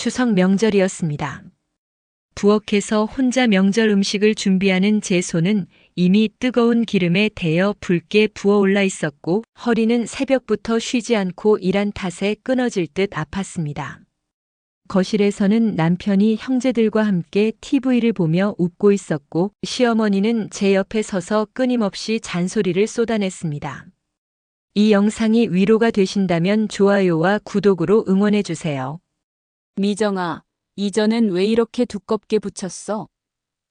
추석 명절이었습니다. 부엌에서 혼자 명절 음식을 준비하는 제 손은 이미 뜨거운 기름에 데여 붉게 부어올라 있었고 허리는 새벽부터 쉬지 않고 일한 탓에 끊어질 듯 아팠습니다. 거실에서는 남편이 형제들과 함께 TV를 보며 웃고 있었고 시어머니는 제 옆에 서서 끊임없이 잔소리를 쏟아냈습니다. 이 영상이 위로가 되신다면 좋아요와 구독으로 응원해주세요. 미정아, 이전엔 왜 이렇게 두껍게 부쳤어?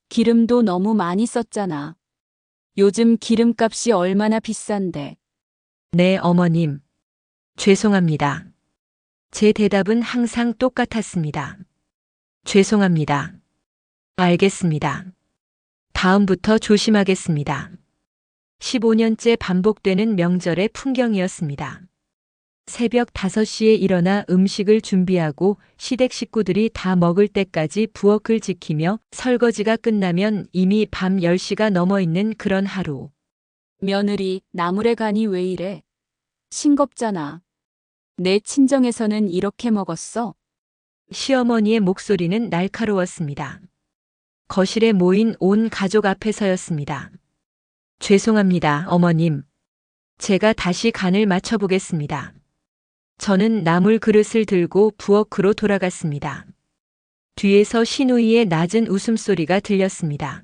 기름도 너무 많이 썼잖아. 요즘 기름값이 얼마나 비싼데. 네, 어머님. 죄송합니다. 제 대답은 항상 똑같았습니다. 죄송합니다. 알겠습니다. 다음부터 조심하겠습니다. 15년째 반복되는 명절의 풍경이었습니다. 새벽 5시에 일어나 음식을 준비하고 시댁 식구들이 다 먹을 때까지 부엌을 지키며 설거지가 끝나면 이미 밤 10시가 넘어 있는 그런 하루. 며느리, 나물에 간이 왜 이래? 싱겁잖아. 내 친정에서는 이렇게 먹었어. 시어머니의 목소리는 날카로웠습니다. 거실에 모인 온 가족 앞에서였습니다. 죄송합니다, 어머님. 제가 다시 간을 맞춰보겠습니다. 저는 나물 그릇을 들고 부엌으로 돌아갔습니다. 뒤에서 시누이의 낮은 웃음소리가 들렸습니다.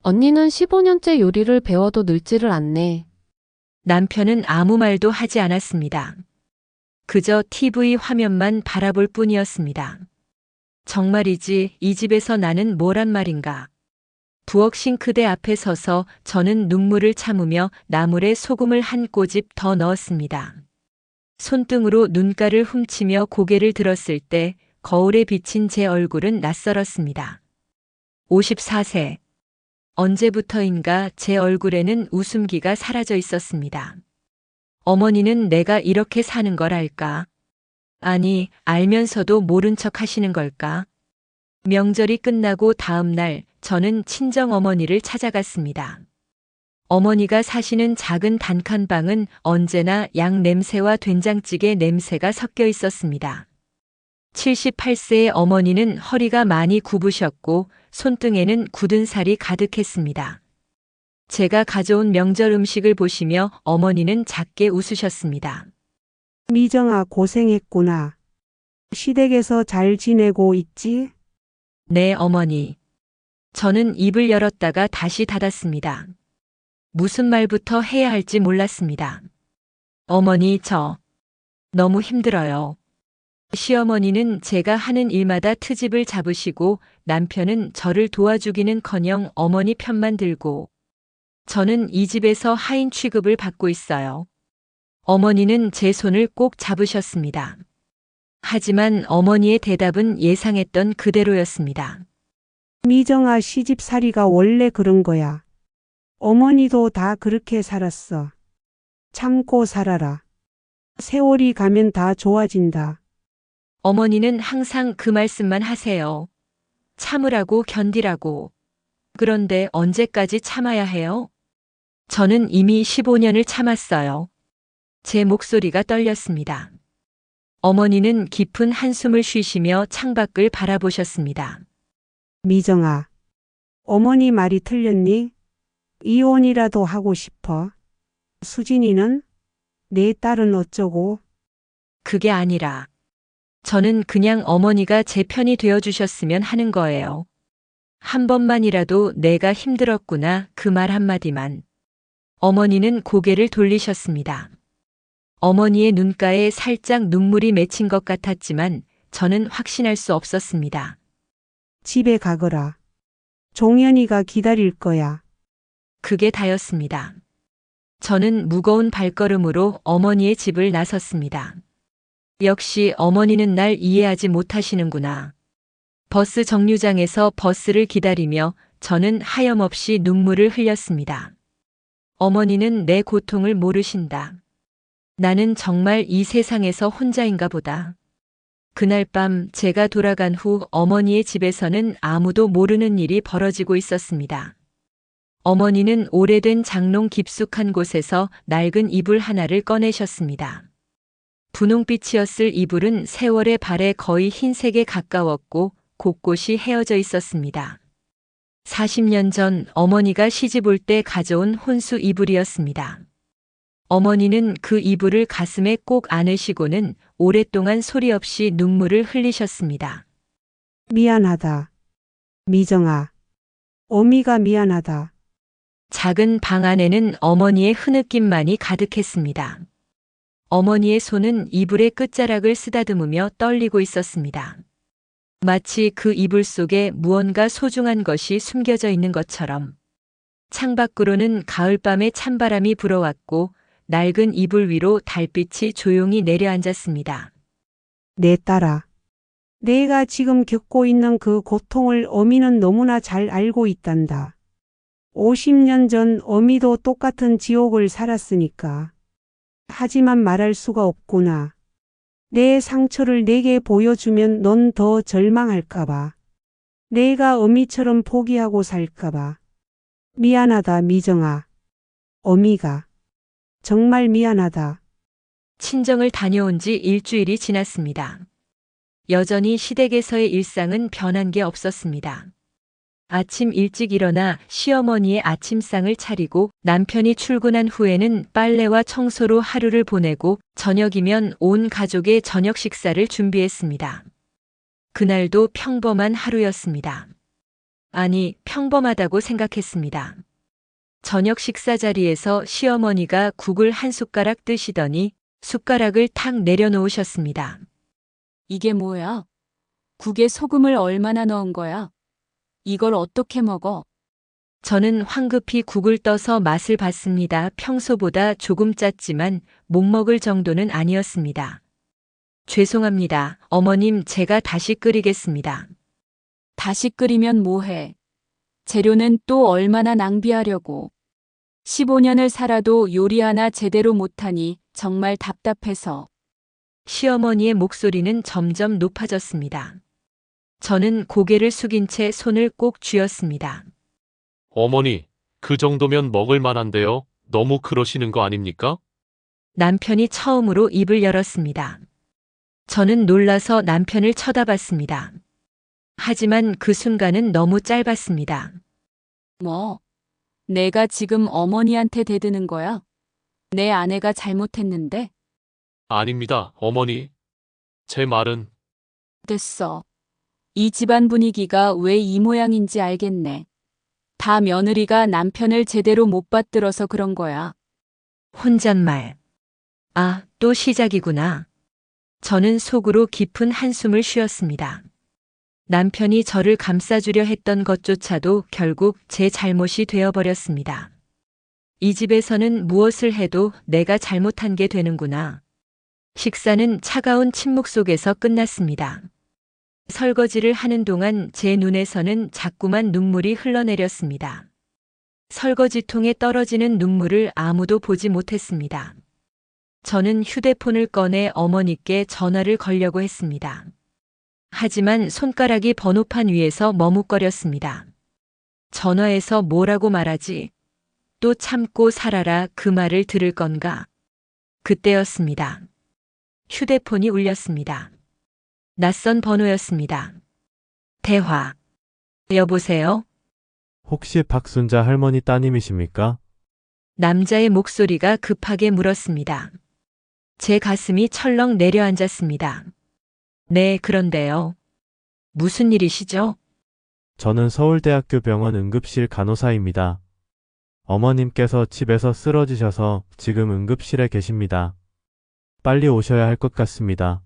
언니는 15년째 요리를 배워도 늘지를 않네. 남편은 아무 말도 하지 않았습니다. 그저 TV 화면만 바라볼 뿐이었습니다. 정말이지 이 집에서 나는 뭐란 말인가. 부엌 싱크대 앞에 서서 저는 눈물을 참으며 나물에 소금을 한 꼬집 더 넣었습니다. 손등으로 눈가를 훔치며 고개를 들었을 때 거울에 비친 제 얼굴은 낯설었습니다. 54세. 언제부터인가 제 얼굴에는 웃음기가 사라져 있었습니다. 어머니는 내가 이렇게 사는 걸 알까? 아니, 알면서도 모른 척 하시는 걸까? 명절이 끝나고 다음 날 저는 친정 어머니를 찾아갔습니다. 어머니가 사시는 작은 단칸방은 언제나 양 냄새와 된장찌개 냄새가 섞여 있었습니다. 78세의 어머니는 허리가 많이 굽으셨고 손등에는 굳은 살이 가득했습니다. 제가 가져온 명절 음식을 보시며 어머니는 작게 웃으셨습니다. 미정아, 고생했구나. 시댁에서 잘 지내고 있지? 네, 어머니. 저는 입을 열었다가 다시 닫았습니다. 무슨 말부터 해야 할지 몰랐습니다. 어머니, 저 너무 힘들어요. 시어머니는 제가 하는 일마다 트집을 잡으시고 남편은 저를 도와주기는커녕 어머니 편만 들고 저는 이 집에서 하인 취급을 받고 있어요. 어머니는 제 손을 꼭 잡으셨습니다. 하지만 어머니의 대답은 예상했던 그대로였습니다. 미정아, 시집살이가 원래 그런 거야. 어머니도 다 그렇게 살았어. 참고 살아라. 세월이 가면 다 좋아진다. 어머니는 항상 그 말씀만 하세요. 참으라고 견디라고. 그런데 언제까지 참아야 해요? 저는 이미 15년을 참았어요. 제 목소리가 떨렸습니다. 어머니는 깊은 한숨을 쉬시며 창밖을 바라보셨습니다. 미정아, 어머니 말이 틀렸니? 이혼이라도 하고 싶어. 수진이는? 내 딸은 어쩌고? 그게 아니라 저는 그냥 어머니가 제 편이 되어주셨으면 하는 거예요. 한 번만이라도 내가 힘들었구나 그 말 한마디만. 어머니는 고개를 돌리셨습니다. 어머니의 눈가에 살짝 눈물이 맺힌 것 같았지만 저는 확신할 수 없었습니다. 집에 가거라. 종현이가 기다릴 거야. 그게 다였습니다. 저는 무거운 발걸음으로 어머니의 집을 나섰습니다. 역시 어머니는 날 이해하지 못하시는구나. 버스 정류장에서 버스를 기다리며 저는 하염없이 눈물을 흘렸습니다. 어머니는 내 고통을 모르신다. 나는 정말 이 세상에서 혼자인가 보다. 그날 밤 제가 돌아간 후 어머니의 집에서는 아무도 모르는 일이 벌어지고 있었습니다. 어머니는 오래된 장롱 깊숙한 곳에서 낡은 이불 하나를 꺼내셨습니다. 분홍빛이었을 이불은 세월의 발에 거의 흰색에 가까웠고 곳곳이 헤어져 있었습니다. 40년 전 어머니가 시집 올 때 가져온 혼수 이불이었습니다. 어머니는 그 이불을 가슴에 꼭 안으시고는 오랫동안 소리 없이 눈물을 흘리셨습니다. 미안하다. 미정아. 어미가 미안하다. 작은 방 안에는 어머니의 흐느낌만이 가득했습니다. 어머니의 손은 이불의 끝자락을 쓰다듬으며 떨리고 있었습니다. 마치 그 이불 속에 무언가 소중한 것이 숨겨져 있는 것처럼. 창밖으로는 가을밤의 찬바람이 불어왔고 낡은 이불 위로 달빛이 조용히 내려앉았습니다. 내 딸아. 내가 지금 겪고 있는 그 고통을 어미는 너무나 잘 알고 있단다. 50년 전 어미도 똑같은 지옥을 살았으니까. 하지만 말할 수가 없구나. 내 상처를 내게 보여주면 넌 더 절망할까봐. 내가 어미처럼 포기하고 살까봐. 미안하다, 미정아. 어미가. 정말 미안하다. 친정을 다녀온 지 일주일이 지났습니다. 여전히 시댁에서의 일상은 변한 게 없었습니다. 아침 일찍 일어나 시어머니의 아침상을 차리고 남편이 출근한 후에는 빨래와 청소로 하루를 보내고 저녁이면 온 가족의 저녁 식사를 준비했습니다. 그날도 평범한 하루였습니다. 아니, 평범하다고 생각했습니다. 저녁 식사 자리에서 시어머니가 국을 한 숟가락 뜨시더니 숟가락을 탁 내려놓으셨습니다. 이게 뭐야? 국에 소금을 얼마나 넣은 거야? 이걸 어떻게 먹어? 저는 황급히 국을 떠서 맛을 봤습니다. 평소보다 조금 짰지만 못 먹을 정도는 아니었습니다. 죄송합니다. 어머님, 제가 다시 끓이겠습니다. 다시 끓이면 뭐해? 재료는 또 얼마나 낭비하려고. 15년을 살아도 요리 하나 제대로 못하니 정말 답답해서. 시어머니의 목소리는 점점 높아졌습니다. 저는 고개를 숙인 채 손을 꼭 쥐었습니다. 어머니, 그 정도면 먹을 만한데요. 너무 그러시는 거 아닙니까? 남편이 처음으로 입을 열었습니다. 저는 놀라서 남편을 쳐다봤습니다. 하지만 그 순간은 너무 짧았습니다. 뭐? 내가 지금 어머니한테 대드는 거야? 내 아내가 잘못했는데? 아닙니다, 어머니. 제 말은 됐어. 이 집안 분위기가 왜 이 모양인지 알겠네. 다 며느리가 남편을 제대로 못 받들어서 그런 거야. 혼잣말. 아, 또 시작이구나. 저는 속으로 깊은 한숨을 쉬었습니다. 남편이 저를 감싸주려 했던 것조차도 결국 제 잘못이 되어버렸습니다. 이 집에서는 무엇을 해도 내가 잘못한 게 되는구나. 식사는 차가운 침묵 속에서 끝났습니다. 설거지를 하는 동안 제 눈에서는 자꾸만 눈물이 흘러내렸습니다. 설거지통에 떨어지는 눈물을 아무도 보지 못했습니다. 저는 휴대폰을 꺼내 어머니께 전화를 걸려고 했습니다. 하지만 손가락이 번호판 위에서 머뭇거렸습니다. 전화해서 뭐라고 말하지? 또 참고 살아라 그 말을 들을 건가? 그때였습니다. 휴대폰이 울렸습니다. 낯선 번호였습니다. 대화. 여보세요? 혹시 박순자 할머니 따님이십니까? 남자의 목소리가 급하게 물었습니다. 제 가슴이 철렁 내려앉았습니다. 네, 그런데요. 무슨 일이시죠? 저는 서울대학교 병원 응급실 간호사입니다. 어머님께서 집에서 쓰러지셔서 지금 응급실에 계십니다. 빨리 오셔야 할 것 같습니다.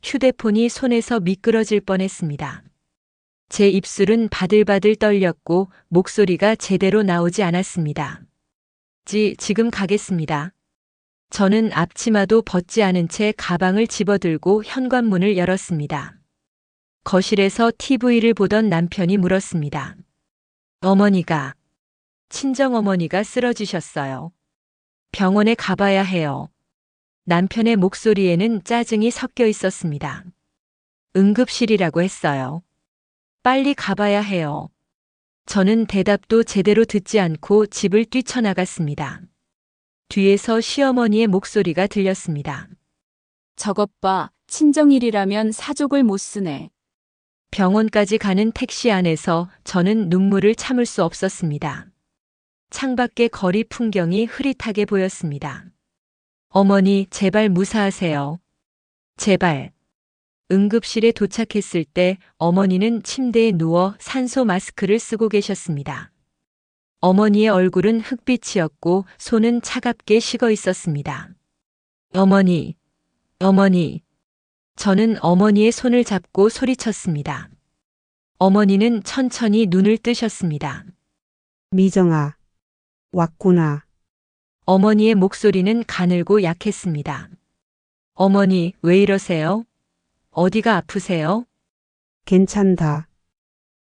휴대폰이 손에서 미끄러질 뻔했습니다. 제 입술은 바들바들 떨렸고 목소리가 제대로 나오지 않았습니다. 지금 가겠습니다. 저는 앞치마도 벗지 않은 채 가방을 집어들고 현관문을 열었습니다. 거실에서 TV를 보던 남편이 물었습니다. 어머니가, 친정어머니가 쓰러지셨어요. 병원에 가봐야 해요. 남편의 목소리에는 짜증이 섞여 있었습니다. 응급실이라고 했어요. 빨리 가봐야 해요. 저는 대답도 제대로 듣지 않고 집을 뛰쳐나갔습니다. 뒤에서 시어머니의 목소리가 들렸습니다. 저것 봐, 친정일이라면 사족을 못 쓰네. 병원까지 가는 택시 안에서 저는 눈물을 참을 수 없었습니다. 창밖의 거리 풍경이 흐릿하게 보였습니다. 어머니, 제발 무사하세요. 제발. 응급실에 도착했을 때 어머니는 침대에 누워 산소 마스크를 쓰고 계셨습니다. 어머니의 얼굴은 흑빛이었고 손은 차갑게 식어 있었습니다. 어머니, 어머니. 저는 어머니의 손을 잡고 소리쳤습니다. 어머니는 천천히 눈을 뜨셨습니다. 미정아, 왔구나. 어머니의 목소리는 가늘고 약했습니다. 어머니, 왜 이러세요? 어디가 아프세요? 괜찮다.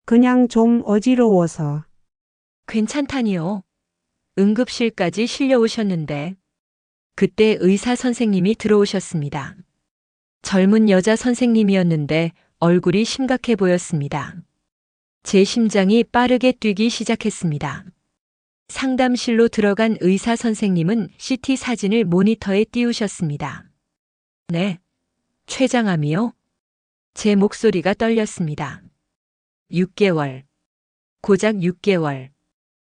그냥 좀 어지러워서. 괜찮다니요. 응급실까지 실려오셨는데. 그때 의사 선생님이 들어오셨습니다. 젊은 여자 선생님이었는데 얼굴이 심각해 보였습니다. 제 심장이 빠르게 뛰기 시작했습니다. 상담실로 들어간 의사 선생님은 CT 사진을 모니터에 띄우셨습니다. 네. 췌장암이요? 제 목소리가 떨렸습니다. 6개월. 고작 6개월.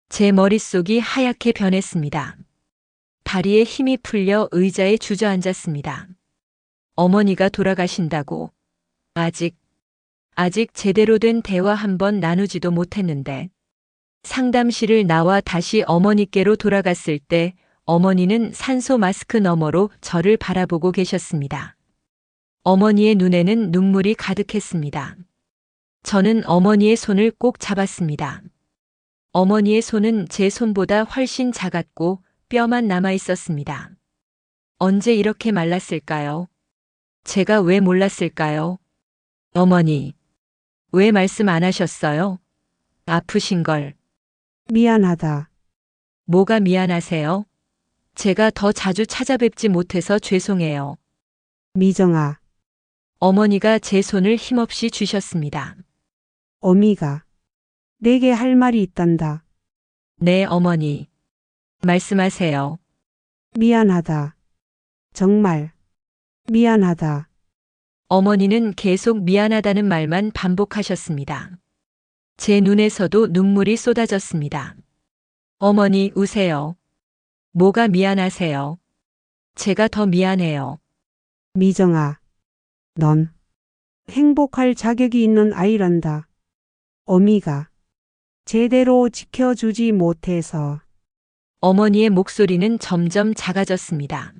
제 머릿속이 하얗게 변했습니다. 다리에 힘이 풀려 의자에 주저앉았습니다. 어머니가 돌아가신다고. 아직 제대로 된 대화 한 번 나누지도 못했는데. 상담실을 나와 다시 어머니께로 돌아갔을 때 어머니는 산소 마스크 너머로 저를 바라보고 계셨습니다. 어머니의 눈에는 눈물이 가득했습니다. 저는 어머니의 손을 꼭 잡았습니다. 어머니의 손은 제 손보다 훨씬 작았고 뼈만 남아 있었습니다. 언제 이렇게 말랐을까요? 제가 왜 몰랐을까요? 어머니, 왜 말씀 안 하셨어요? 아프신 걸. 미안하다. 뭐가 미안하세요? 제가 더 자주 찾아뵙지 못해서 죄송해요. 미정아, 어머니가 제 손을 힘없이 쥐셨습니다. 어미가 내게 할 말이 있단다. 네, 어머니. 말씀하세요. 미안하다. 정말 미안하다. 어머니는 계속 미안하다는 말만 반복하셨습니다. 제 눈에서도 눈물이 쏟아졌습니다. 어머니, 우세요. 뭐가 미안하세요? 제가 더 미안해요. 미정아, 넌 행복할 자격이 있는 아이란다. 어미가 제대로 지켜주지 못해서. 어머니의 목소리는 점점 작아졌습니다.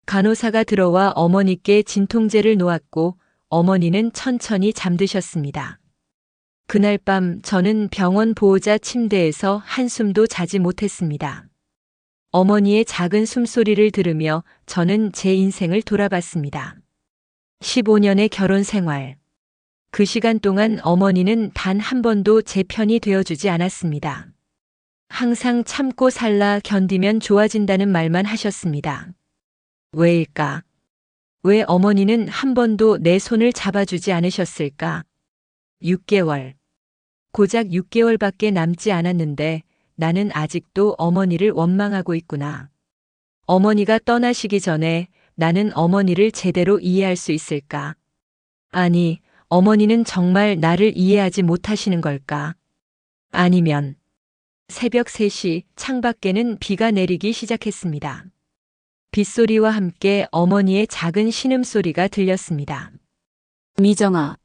간호사가 들어와 어머니께 진통제를 놓았고 어머니는 천천히 잠드셨습니다. 그날 밤 저는 병원 보호자 침대에서 한숨도 자지 못했습니다. 어머니의 작은 숨소리를 들으며 저는 제 인생을 돌아봤습니다. 15년의 결혼 생활. 그 시간 동안 어머니는 단 한 번도 제 편이 되어주지 않았습니다. 항상 참고 살라 견디면 좋아진다는 말만 하셨습니다. 왜일까? 왜 어머니는 한 번도 내 손을 잡아주지 않으셨을까? 6개월. 고작 6개월밖에 남지 않았는데 나는 아직도 어머니를 원망하고 있구나. 어머니가 떠나시기 전에 나는 어머니를 제대로 이해할 수 있을까? 아니, 어머니는 정말 나를 이해하지 못하시는 걸까? 아니면 새벽 3시 창밖에는 비가 내리기 시작했습니다. 빗소리와 함께 어머니의 작은 신음소리가 들렸습니다. 미정아,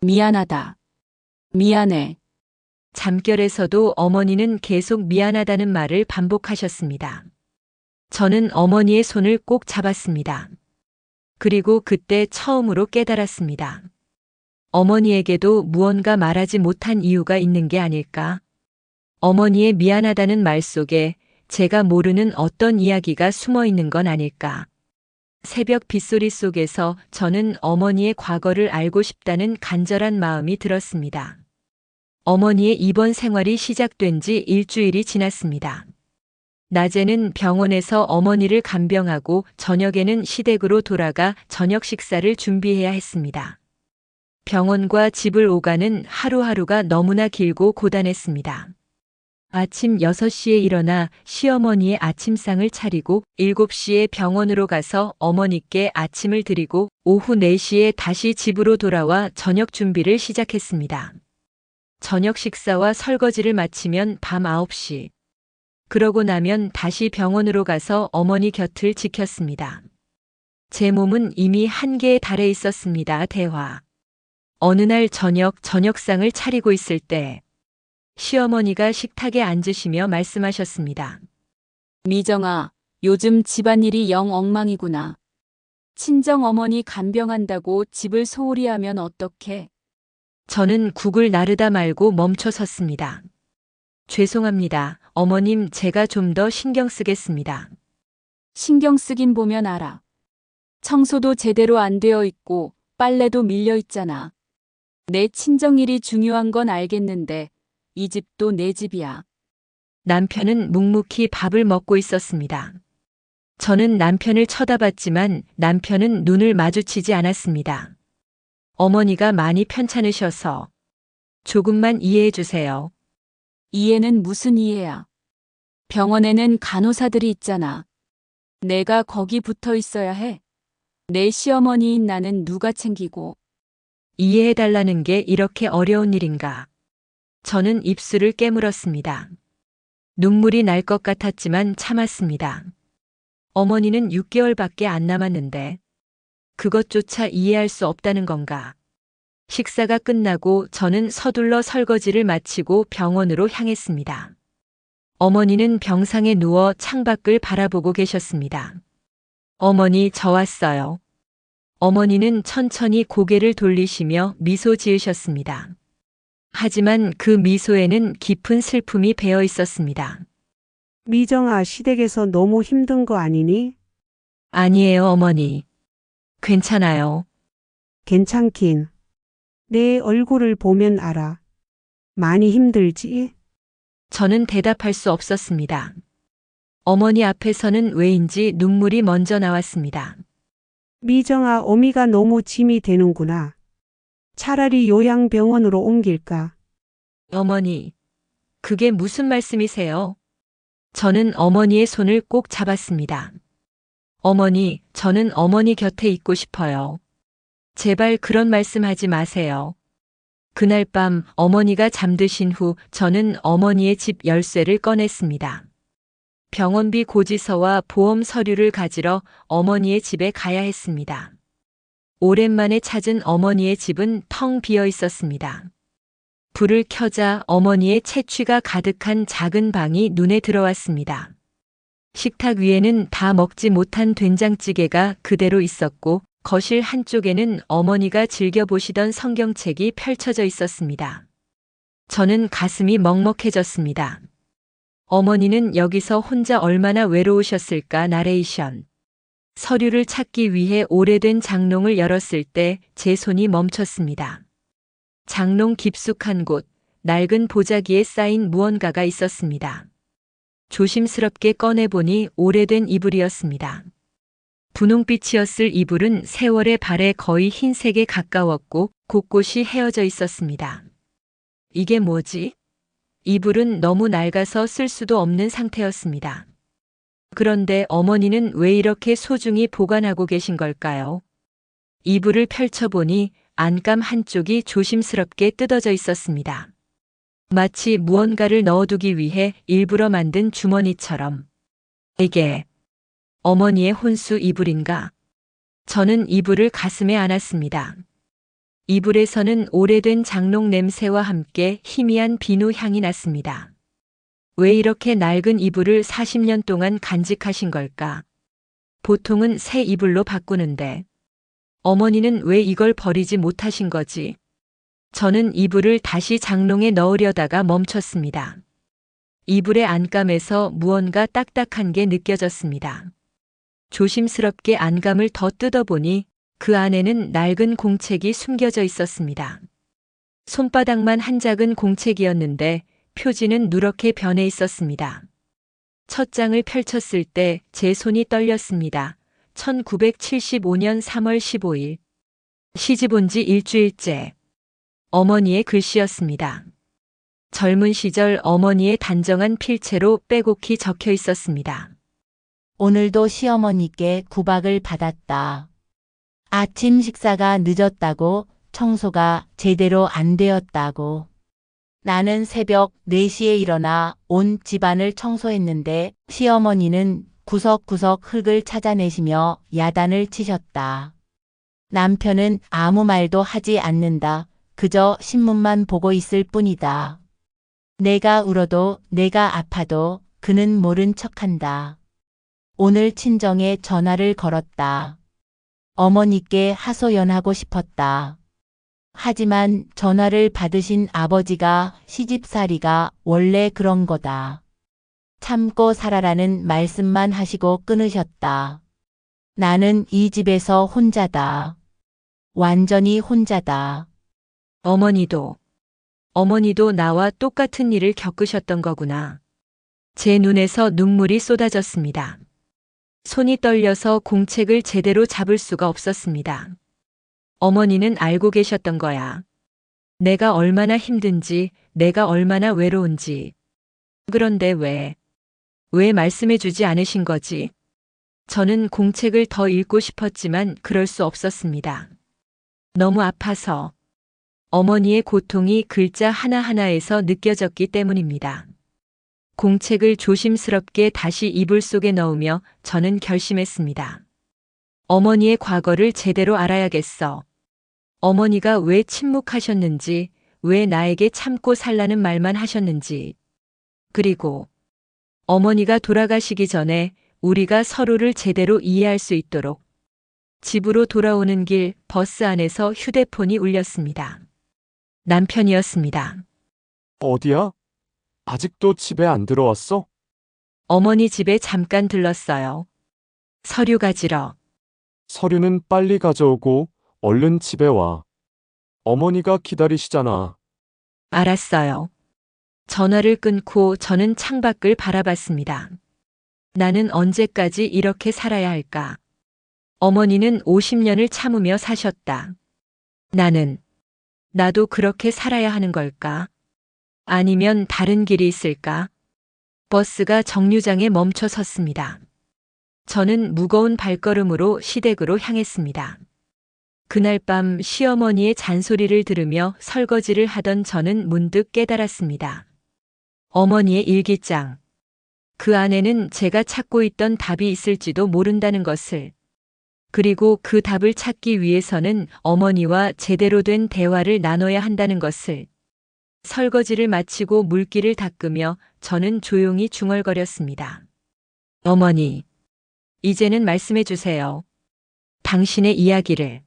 미안하다. 미안해. 잠결에서도 어머니는 계속 미안하다는 말을 반복하셨습니다. 저는 어머니의 손을 꼭 잡았습니다. 그리고 그때 처음으로 깨달았습니다. 어머니에게도 무언가 말하지 못한 이유가 있는 게 아닐까? 어머니의 미안하다는 말 속에 제가 모르는 어떤 이야기가 숨어 있는 건 아닐까? 새벽 빗소리 속에서 저는 어머니의 과거를 알고 싶다는 간절한 마음이 들었습니다. 어머니의 입원 생활이 시작된 지 일주일이 지났습니다. 낮에는 병원에서 어머니를 간병하고 저녁에는 시댁으로 돌아가 저녁 식사를 준비해야 했습니다. 병원과 집을 오가는 하루하루가 너무나 길고 고단했습니다. 아침 6시에 일어나 시어머니의 아침상을 차리고 7시에 병원으로 가서 어머니께 아침을 드리고 오후 4시에 다시 집으로 돌아와 저녁 준비를 시작했습니다. 저녁 식사와 설거지를 마치면 밤 9시. 그러고 나면 다시 병원으로 가서 어머니 곁을 지켰습니다. 제 몸은 이미 한계에 달해 있었습니다. 대화. 어느 날 저녁상을 차리고 있을 때 시어머니가 식탁에 앉으시며 말씀하셨습니다. 미정아, 요즘 집안일이 영 엉망이구나. 친정어머니 간병한다고 집을 소홀히 하면 어떡해? 저는 국을 나르다 말고 멈춰 섰습니다. 죄송합니다. 어머님, 제가 좀 더 신경 쓰겠습니다. 신경 쓰긴 보면 알아. 청소도 제대로 안 되어 있고 빨래도 밀려 있잖아. 내 친정일이 중요한 건 알겠는데 이 집도 내 집이야. 남편은 묵묵히 밥을 먹고 있었습니다. 저는 남편을 쳐다봤지만 남편은 눈을 마주치지 않았습니다. 어머니가 많이 편찮으셔서 조금만 이해해 주세요. 이해는 무슨 이해야? 병원에는 간호사들이 있잖아. 내가 거기 붙어 있어야 해. 내 시어머니인 나는 누가 챙기고. 이해해 달라는 게 이렇게 어려운 일인가? 저는 입술을 깨물었습니다. 눈물이 날 것 같았지만 참았습니다. 어머니는 6개월밖에 안 남았는데 그것조차 이해할 수 없다는 건가? 식사가 끝나고 저는 서둘러 설거지를 마치고 병원으로 향했습니다. 어머니는 병상에 누워 창밖을 바라보고 계셨습니다. 어머니, 저 왔어요. 어머니는 천천히 고개를 돌리시며 미소 지으셨습니다. 하지만 그 미소에는 깊은 슬픔이 배어 있었습니다. 미정아, 시댁에서 너무 힘든 거 아니니? 아니에요, 어머니. 괜찮아요. 괜찮긴. 내 얼굴을 보면 알아. 많이 힘들지? 저는 대답할 수 없었습니다. 어머니 앞에서는 왜인지 눈물이 먼저 나왔습니다. 미정아, 어미가 너무 짐이 되는구나. 차라리 요양병원으로 옮길까? 어머니, 그게 무슨 말씀이세요? 저는 어머니의 손을 꼭 잡았습니다. 어머니, 저는 어머니 곁에 있고 싶어요. 제발 그런 말씀하지 마세요. 그날 밤 어머니가 잠드신 후 저는 어머니의 집 열쇠를 꺼냈습니다. 병원비 고지서와 보험 서류를 가지러 어머니의 집에 가야 했습니다. 오랜만에 찾은 어머니의 집은 텅 비어 있었습니다. 불을 켜자 어머니의 채취가 가득한 작은 방이 눈에 들어왔습니다. 식탁 위에는 다 먹지 못한 된장찌개가 그대로 있었고 거실 한쪽에는 어머니가 즐겨보시던 성경책이 펼쳐져 있었습니다. 저는 가슴이 먹먹해졌습니다. 어머니는 여기서 혼자 얼마나 외로우셨을까 나레이션. 서류를 찾기 위해 오래된 장롱을 열었을 때 제 손이 멈췄습니다. 장롱 깊숙한 곳, 낡은 보자기에 쌓인 무언가가 있었습니다. 조심스럽게 꺼내보니 오래된 이불이었습니다. 분홍빛이었을 이불은 세월의 발에 거의 흰색에 가까웠고 곳곳이 헤어져 있었습니다. 이게 뭐지? 이불은 너무 낡아서 쓸 수도 없는 상태였습니다. 그런데 어머니는 왜 이렇게 소중히 보관하고 계신 걸까요? 이불을 펼쳐보니 안감 한쪽이 조심스럽게 뜯어져 있었습니다. 마치 무언가를 넣어두기 위해 일부러 만든 주머니처럼. 이게 어머니의 혼수 이불인가? 저는 이불을 가슴에 안았습니다. 이불에서는 오래된 장롱 냄새와 함께 희미한 비누 향이 났습니다. 왜 이렇게 낡은 이불을 40년 동안 간직하신 걸까? 보통은 새 이불로 바꾸는데 어머니는 왜 이걸 버리지 못하신 거지? 저는 이불을 다시 장롱에 넣으려다가 멈췄습니다. 이불의 안감에서 무언가 딱딱한 게 느껴졌습니다. 조심스럽게 안감을 더 뜯어보니 그 안에는 낡은 공책이 숨겨져 있었습니다. 손바닥만 한 작은 공책이었는데 표지는 누렇게 변해 있었습니다. 첫 장을 펼쳤을 때 제 손이 떨렸습니다. 1975년 3월 15일. 시집 온 지 일주일째. 어머니의 글씨였습니다. 젊은 시절 어머니의 단정한 필체로 빼곡히 적혀 있었습니다. 오늘도 시어머니께 구박을 받았다. 아침 식사가 늦었다고, 청소가 제대로 안 되었다고. 나는 새벽 4시에 일어나 온 집안을 청소했는데 시어머니는 구석구석 흙을 찾아내시며 야단을 치셨다. 남편은 아무 말도 하지 않는다. 그저 신문만 보고 있을 뿐이다. 내가 울어도 내가 아파도 그는 모른 척한다. 오늘 친정에 전화를 걸었다. 어머니께 하소연하고 싶었다. 하지만 전화를 받으신 아버지가 시집살이가 원래 그런 거다. 참고 살아라는 말씀만 하시고 끊으셨다. 나는 이 집에서 혼자다. 완전히 혼자다. 어머니도 나와 똑같은 일을 겪으셨던 거구나. 제 눈에서 눈물이 쏟아졌습니다. 손이 떨려서 공책을 제대로 잡을 수가 없었습니다. 어머니는 알고 계셨던 거야. 내가 얼마나 힘든지, 내가 얼마나 외로운지. 그런데 왜 말씀해 주지 않으신 거지? 저는 공책을 더 읽고 싶었지만 그럴 수 없었습니다. 너무 아파서. 어머니의 고통이 글자 하나하나에서 느껴졌기 때문입니다. 공책을 조심스럽게 다시 이불 속에 넣으며 저는 결심했습니다. 어머니의 과거를 제대로 알아야겠어. 어머니가 왜 침묵하셨는지, 왜 나에게 참고 살라는 말만 하셨는지. 그리고 어머니가 돌아가시기 전에 우리가 서로를 제대로 이해할 수 있도록 집으로 돌아오는 길 버스 안에서 휴대폰이 울렸습니다. 남편이었습니다. 어디야? 아직도 집에 안 들어왔어? 어머니 집에 잠깐 들렀어요. 서류 가지러. 서류는 빨리 가져오고 얼른 집에 와. 어머니가 기다리시잖아. 알았어요. 전화를 끊고 저는 창밖을 바라봤습니다. 나는 언제까지 이렇게 살아야 할까? 어머니는 50년을 참으며 사셨다. 나도 그렇게 살아야 하는 걸까? 아니면 다른 길이 있을까? 버스가 정류장에 멈춰 섰습니다. 저는 무거운 발걸음으로 시댁으로 향했습니다. 그날 밤 시어머니의 잔소리를 들으며 설거지를 하던 저는 문득 깨달았습니다. 어머니의 일기장. 그 안에는 제가 찾고 있던 답이 있을지도 모른다는 것을. 그리고 그 답을 찾기 위해서는 어머니와 제대로 된 대화를 나눠야 한다는 것을. 설거지를 마치고 물기를 닦으며 저는 조용히 중얼거렸습니다. 어머니, 이제는 말씀해 주세요. 당신의 이야기를.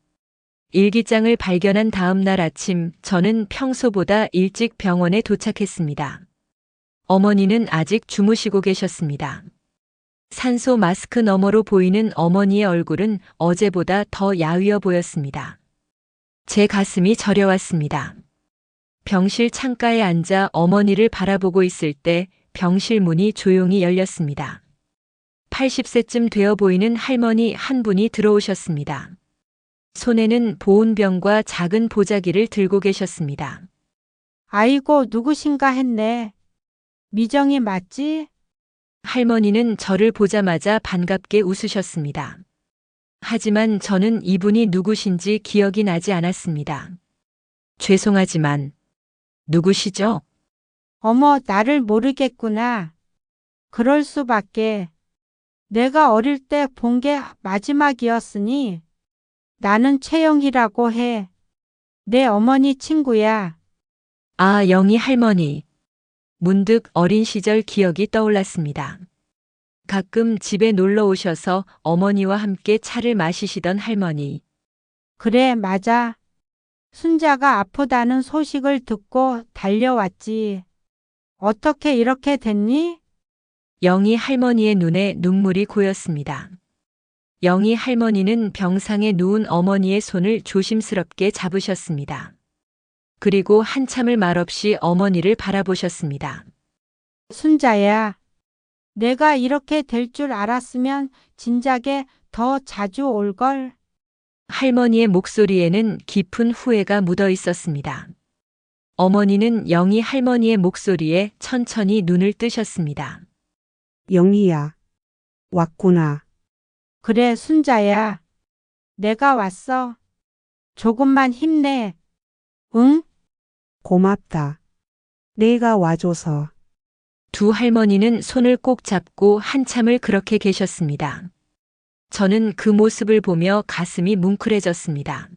일기장을 발견한 다음 날 아침 저는 평소보다 일찍 병원에 도착했습니다. 어머니는 아직 주무시고 계셨습니다. 산소 마스크 너머로 보이는 어머니의 얼굴은 어제보다 더 야위어 보였습니다. 제 가슴이 저려왔습니다. 병실 창가에 앉아 어머니를 바라보고 있을 때 병실 문이 조용히 열렸습니다. 80세쯤 되어 보이는 할머니 한 분이 들어오셨습니다. 손에는 보온병과 작은 보자기를 들고 계셨습니다. 아이고, 누구신가 했네. 미정이 맞지? 할머니는 저를 보자마자 반갑게 웃으셨습니다. 하지만 저는 이분이 누구신지 기억이 나지 않았습니다. 죄송하지만 누구시죠? 어머, 나를 모르겠구나. 그럴 수밖에. 내가 어릴 때 본 게 마지막이었으니 나는 최영희라고 해. 내 어머니 친구야. 아, 영희 할머니. 문득 어린 시절 기억이 떠올랐습니다. 가끔 집에 놀러 오셔서 어머니와 함께 차를 마시시던 할머니. 그래, 맞아. 순자가 아프다는 소식을 듣고 달려왔지. 어떻게 이렇게 됐니? 영희 할머니의 눈에 눈물이 고였습니다. 영희 할머니는 병상에 누운 어머니의 손을 조심스럽게 잡으셨습니다. 그리고 한참을 말없이 어머니를 바라보셨습니다. 순자야, 내가 이렇게 될 줄 알았으면 진작에 더 자주 올걸. 할머니의 목소리에는 깊은 후회가 묻어 있었습니다. 어머니는 영희 할머니의 목소리에 천천히 눈을 뜨셨습니다. 영희야. 왔구나. 그래, 순자야. 내가 왔어. 조금만 힘내. 응? 고맙다. 내가 와줘서. 두 할머니는 손을 꼭 잡고 한참을 그렇게 계셨습니다. 저는 그 모습을 보며 가슴이 뭉클해졌습니다.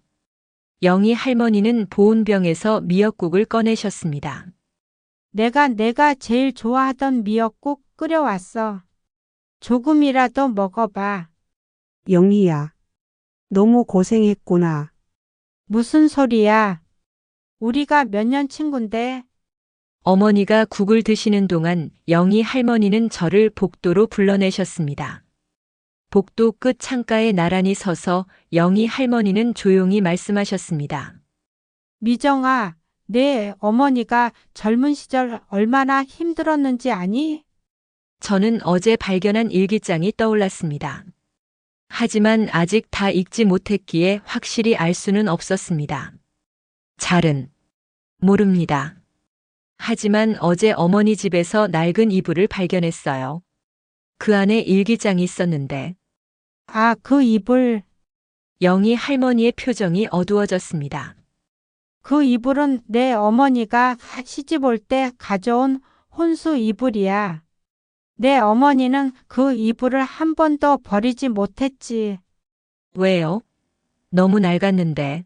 영희 할머니는 보온병에서 미역국을 꺼내셨습니다. 내가 제일 좋아하던 미역국 끓여왔어. 조금이라도 먹어봐. 영희야. 너무 고생했구나. 무슨 소리야? 우리가 몇 년 친군데. 어머니가 국을 드시는 동안 영희 할머니는 저를 복도로 불러내셨습니다. 복도 끝 창가에 나란히 서서 영희 할머니는 조용히 말씀하셨습니다. 미정아, 내 어머니가 젊은 시절 얼마나 힘들었는지 아니? 저는 어제 발견한 일기장이 떠올랐습니다. 하지만 아직 다 읽지 못했기에 확실히 알 수는 없었습니다. 잘은 모릅니다. 하지만 어제 어머니 집에서 낡은 이불을 발견했어요. 그 안에 일기장이 있었는데 아, 그 이불. 영희 할머니의 표정이 어두워졌습니다. 그 이불은 내 어머니가 시집 올 때 가져온 혼수 이불이야. 내 어머니는 그 이불을 한 번도 버리지 못했지. 왜요? 너무 낡았는데.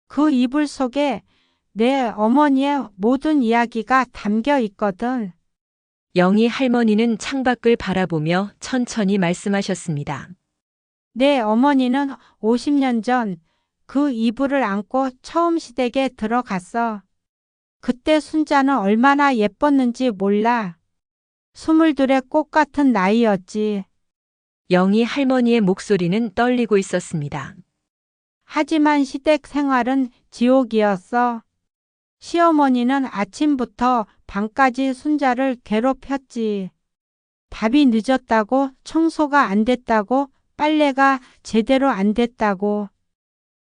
그 이불 속에 내 어머니의 모든 이야기가 담겨 있거든. 영희 할머니는 창밖을 바라보며 천천히 말씀하셨습니다. 내 어머니는 50년 전 그 이불을 안고 처음 시댁에 들어갔어. 그때 순자는 얼마나 예뻤는지 몰라. 22의 꽃 같은 나이였지. 영희 할머니의 목소리는 떨리고 있었습니다. 하지만 시댁 생활은 지옥이었어. 시어머니는 아침부터 밤까지 순자를 괴롭혔지. 밥이 늦었다고, 청소가 안 됐다고, 빨래가 제대로 안 됐다고.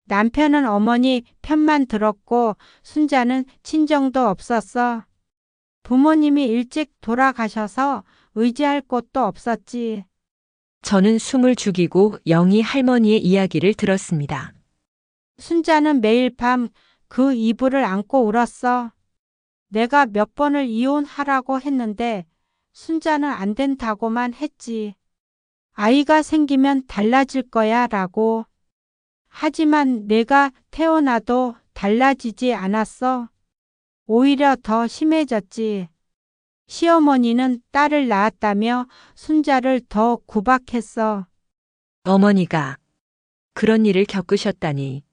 남편은 어머니 편만 들었고 순자는 친정도 없었어. 부모님이 일찍 돌아가셔서 의지할 곳도 없었지. 저는 숨을 죽이고 영희 할머니의 이야기를 들었습니다. 순자는 매일 밤 그 이불을 안고 울었어. 내가 몇 번을 이혼하라고 했는데 순자는 안 된다고만 했지. 아이가 생기면 달라질 거야 라고. 하지만 내가 태어나도 달라지지 않았어. 오히려 더 심해졌지. 시어머니는 딸을 낳았다며 순자를 더 구박했어. 어머니가 그런 일을 겪으셨다니.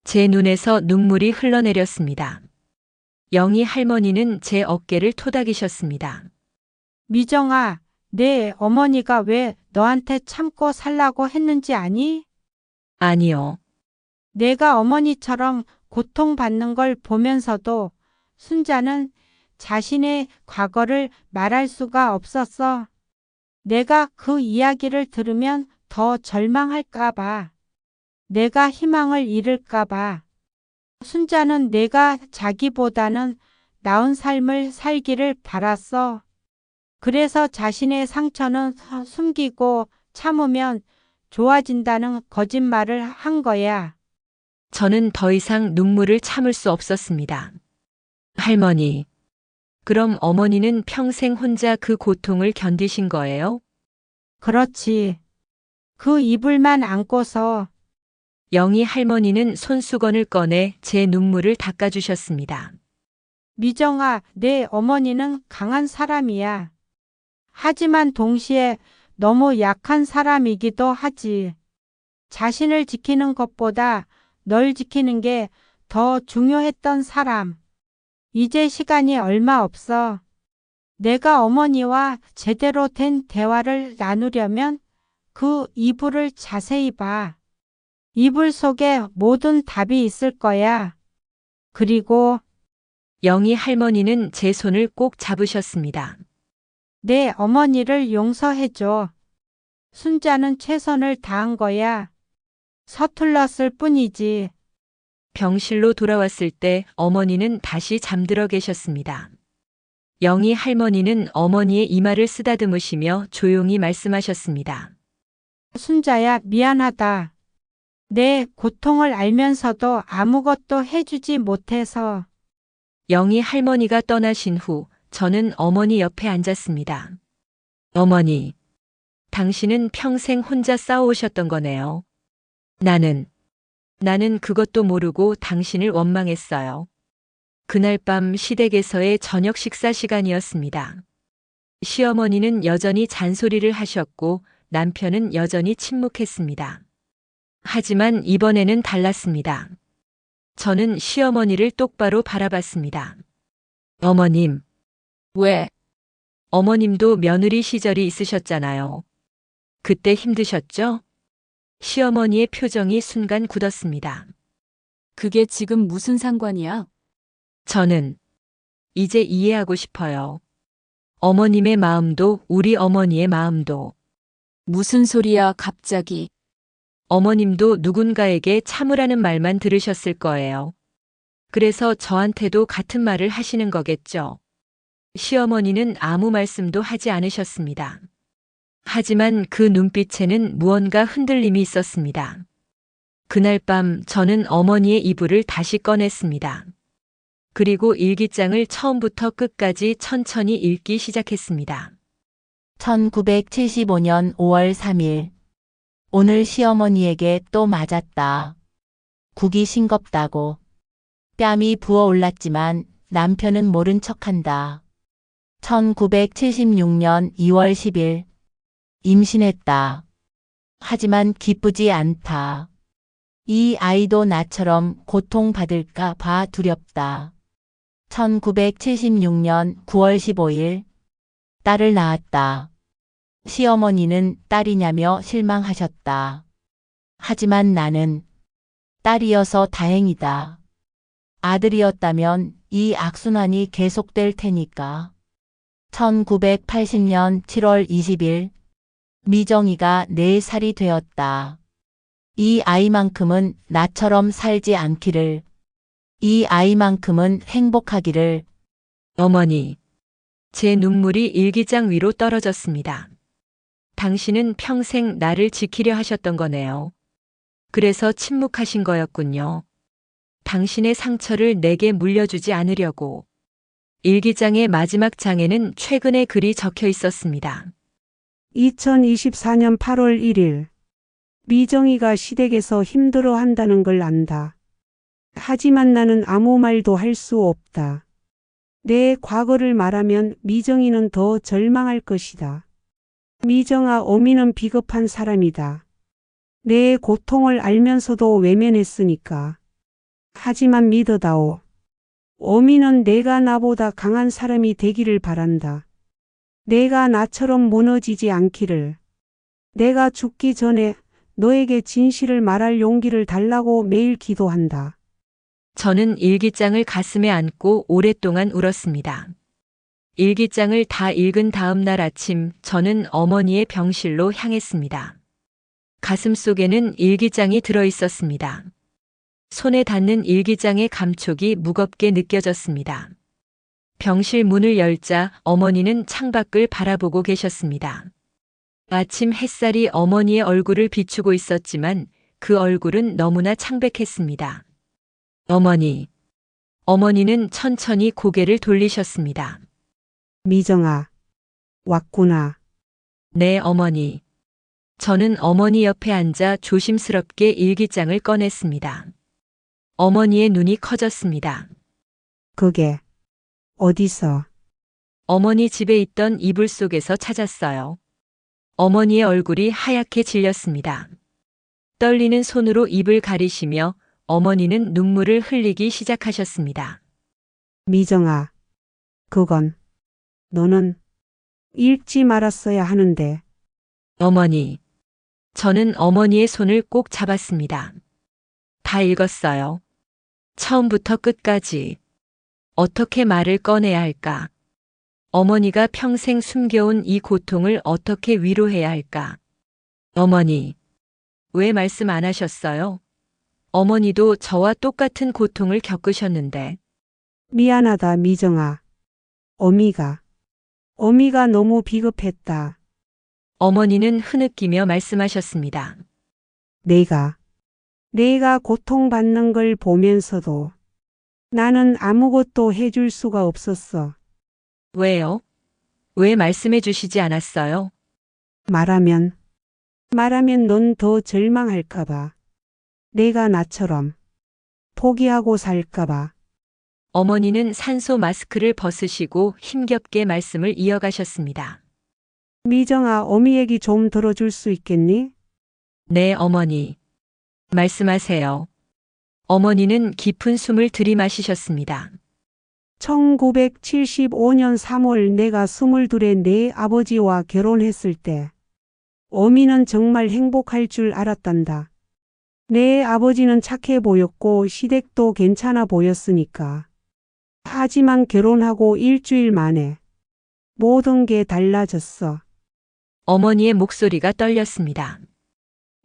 제 눈에서 눈물이 흘러내렸습니다. 영희 할머니는 제 어깨를 토닥이셨습니다. 미정아, 내 어머니가 왜 너한테 참고 살라고 했는지 아니? 아니요. 내가 어머니처럼 고통받는 걸 보면서도 순자는 자신의 과거를 말할 수가 없었어. 내가 그 이야기를 들으면 더 절망할까 봐. 내가 희망을 잃을까 봐. 순자는 내가 자기보다는 나은 삶을 살기를 바랐어. 그래서 자신의 상처는 숨기고 참으면 좋아진다는 거짓말을 한 거야. 저는 더 이상 눈물을 참을 수 없었습니다. 할머니, 그럼 어머니는 평생 혼자 그 고통을 견디신 거예요? 그렇지. 그 이불만 안고서. 영희 할머니는 손수건을 꺼내 제 눈물을 닦아주셨습니다. 미정아, 내 어머니는 강한 사람이야. 하지만 동시에 너무 약한 사람이기도 하지. 자신을 지키는 것보다 널 지키는 게 더 중요했던 사람. 이제 시간이 얼마 없어. 내가 어머니와 제대로 된 대화를 나누려면 그 이불을 자세히 봐. 이불 속에 모든 답이 있을 거야. 그리고 영희 할머니는 제 손을 꼭 잡으셨습니다. 내 어머니를 용서해줘. 순자는 최선을 다한 거야. 서툴렀을 뿐이지. 병실로 돌아왔을 때 어머니는 다시 잠들어 계셨습니다. 영희 할머니는 어머니의 이마를 쓰다듬으시며 조용히 말씀하셨습니다. 순자야, 미안하다. 내 고통을 알면서도 아무것도 해주지 못해서. 영희 할머니가 떠나신 후 저는 어머니 옆에 앉았습니다. 어머니, 당신은 평생 혼자 싸워오셨던 거네요. 나는 그것도 모르고 당신을 원망했어요. 그날 밤 시댁에서의 저녁 식사 시간이었습니다. 시어머니는 여전히 잔소리를 하셨고 남편은 여전히 침묵했습니다. 하지만 이번에는 달랐습니다. 저는 시어머니를 똑바로 바라봤습니다. 어머님, 왜? 어머님도 며느리 시절이 있으셨잖아요. 그때 힘드셨죠? 시어머니의 표정이 순간 굳었습니다. 그게 지금 무슨 상관이야? 저는 이제 이해하고 싶어요. 어머님의 마음도 우리 어머니의 마음도. 무슨 소리야, 갑자기. 어머님도 누군가에게 참으라는 말만 들으셨을 거예요. 그래서 저한테도 같은 말을 하시는 거겠죠. 시어머니는 아무 말씀도 하지 않으셨습니다. 하지만 그 눈빛에는 무언가 흔들림이 있었습니다. 그날 밤 저는 어머니의 이불을 다시 꺼냈습니다. 그리고 일기장을 처음부터 끝까지 천천히 읽기 시작했습니다. 1975년 5월 3일. 오늘 시어머니에게 또 맞았다. 국이 싱겁다고. 뺨이 부어올랐지만 남편은 모른 척한다. 1976년 2월 10일. 임신했다. 하지만 기쁘지 않다. 이 아이도 나처럼 고통받을까 봐 두렵다. 1976년 9월 15일. 딸을 낳았다. 시어머니는 딸이냐며 실망하셨다. 하지만 나는 딸이어서 다행이다. 아들이었다면 이 악순환이 계속될 테니까. 1980년 7월 20일. 미정이가 4살이 되었다. 이 아이만큼은 나처럼 살지 않기를. 이 아이만큼은 행복하기를. 어머니, 제 눈물이 일기장 위로 떨어졌습니다. 당신은 평생 나를 지키려 하셨던 거네요. 그래서 침묵하신 거였군요. 당신의 상처를 내게 물려주지 않으려고. 일기장의 마지막 장에는 최근의 글이 적혀 있었습니다. 2024년 8월 1일. 미정이가 시댁에서 힘들어 한다는 걸 안다. 하지만 나는 아무 말도 할 수 없다. 내 과거를 말하면 미정이는 더 절망할 것이다. 미정아, 어미는 비겁한 사람이다. 내 고통을 알면서도 외면했으니까. 하지만 믿어다오. 어미는 내가 나보다 강한 사람이 되기를 바란다. 내가 나처럼 무너지지 않기를. 내가 죽기 전에 너에게 진실을 말할 용기를 달라고 매일 기도한다. 저는 일기장을 가슴에 안고 오랫동안 울었습니다. 일기장을 다 읽은 다음 날 아침 저는 어머니의 병실로 향했습니다. 가슴 속에는 일기장이 들어 있었습니다. 손에 닿는 일기장의 감촉이 무겁게 느껴졌습니다. 병실 문을 열자 어머니는 창밖을 바라보고 계셨습니다. 아침 햇살이 어머니의 얼굴을 비추고 있었지만 그 얼굴은 너무나 창백했습니다. 어머니는 천천히 고개를 돌리셨습니다. 미정아, 왔구나. 네, 어머니. 저는 어머니 옆에 앉아 조심스럽게 일기장을 꺼냈습니다. 어머니의 눈이 커졌습니다. 그게 어디서? 어머니 집에 있던 이불 속에서 찾았어요. 어머니의 얼굴이 하얗게 질렸습니다. 떨리는 손으로 입을 가리시며 어머니는 눈물을 흘리기 시작하셨습니다. 미정아, 그건 너는 읽지 말았어야 하는데. 어머니. 저는 어머니의 손을 꼭 잡았습니다. 다 읽었어요. 처음부터 끝까지. 어떻게 말을 꺼내야 할까? 어머니가 평생 숨겨온 이 고통을 어떻게 위로해야 할까? 어머니, 왜 말씀 안 하셨어요? 어머니도 저와 똑같은 고통을 겪으셨는데 미안하다, 미정아. 어미가 너무 비겁했다. 어머니는 흐느끼며 말씀하셨습니다. 내가 고통받는 걸 보면서도 나는 아무것도 해줄 수가 없었어. 왜요? 왜 말씀해 주시지 않았어요? 말하면 넌 더 절망할까봐. 내가 나처럼 포기하고 살까봐. 어머니는 산소 마스크를 벗으시고 힘겹게 말씀을 이어가셨습니다. 미정아, 어미 얘기 좀 들어줄 수 있겠니? 네, 어머니. 말씀하세요. 어머니는 깊은 숨을 들이마시셨습니다. 1975년 3월 내가 22에 내 아버지와 결혼했을 때 어미는 정말 행복할 줄 알았단다. 내 아버지는 착해 보였고 시댁도 괜찮아 보였으니까. 하지만 결혼하고 일주일 만에 모든 게 달라졌어. 어머니의 목소리가 떨렸습니다.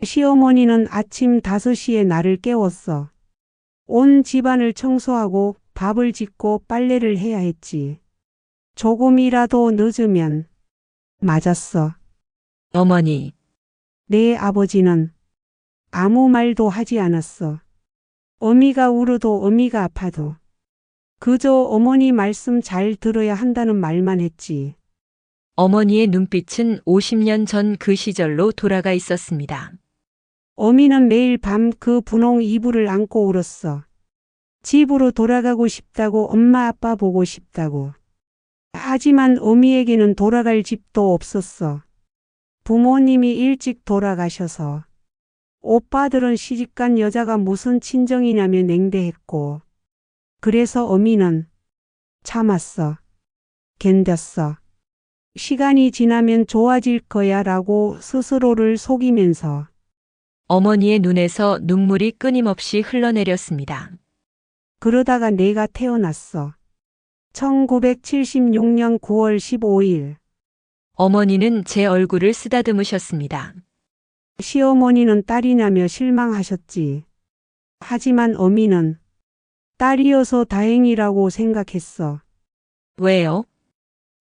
시어머니는 아침 5시에 나를 깨웠어. 온 집안을 청소하고 밥을 짓고 빨래를 해야 했지. 조금이라도 늦으면 맞았어. 어머니, 내 아버지는 아무 말도 하지 않았어. 어미가 울어도 어미가 아파도 그저 어머니 말씀 잘 들어야 한다는 말만 했지. 어머니의 눈빛은 50년 전 그 시절로 돌아가 있었습니다. 어미는 매일 밤 그 분홍 이불을 안고 울었어. 집으로 돌아가고 싶다고, 엄마 아빠 보고 싶다고. 하지만 어미에게는 돌아갈 집도 없었어. 부모님이 일찍 돌아가셔서 오빠들은 시집간 여자가 무슨 친정이냐며 냉대했고, 그래서 어미는 참았어. 견뎠어. 시간이 지나면 좋아질 거야 라고 스스로를 속이면서. 어머니의 눈에서 눈물이 끊임없이 흘러내렸습니다. 그러다가 내가 태어났어. 1976년 9월 15일. 어머니는 제 얼굴을 쓰다듬으셨습니다. 시어머니는 딸이냐며 실망하셨지. 하지만 어미는 딸이어서 다행이라고 생각했어. 왜요?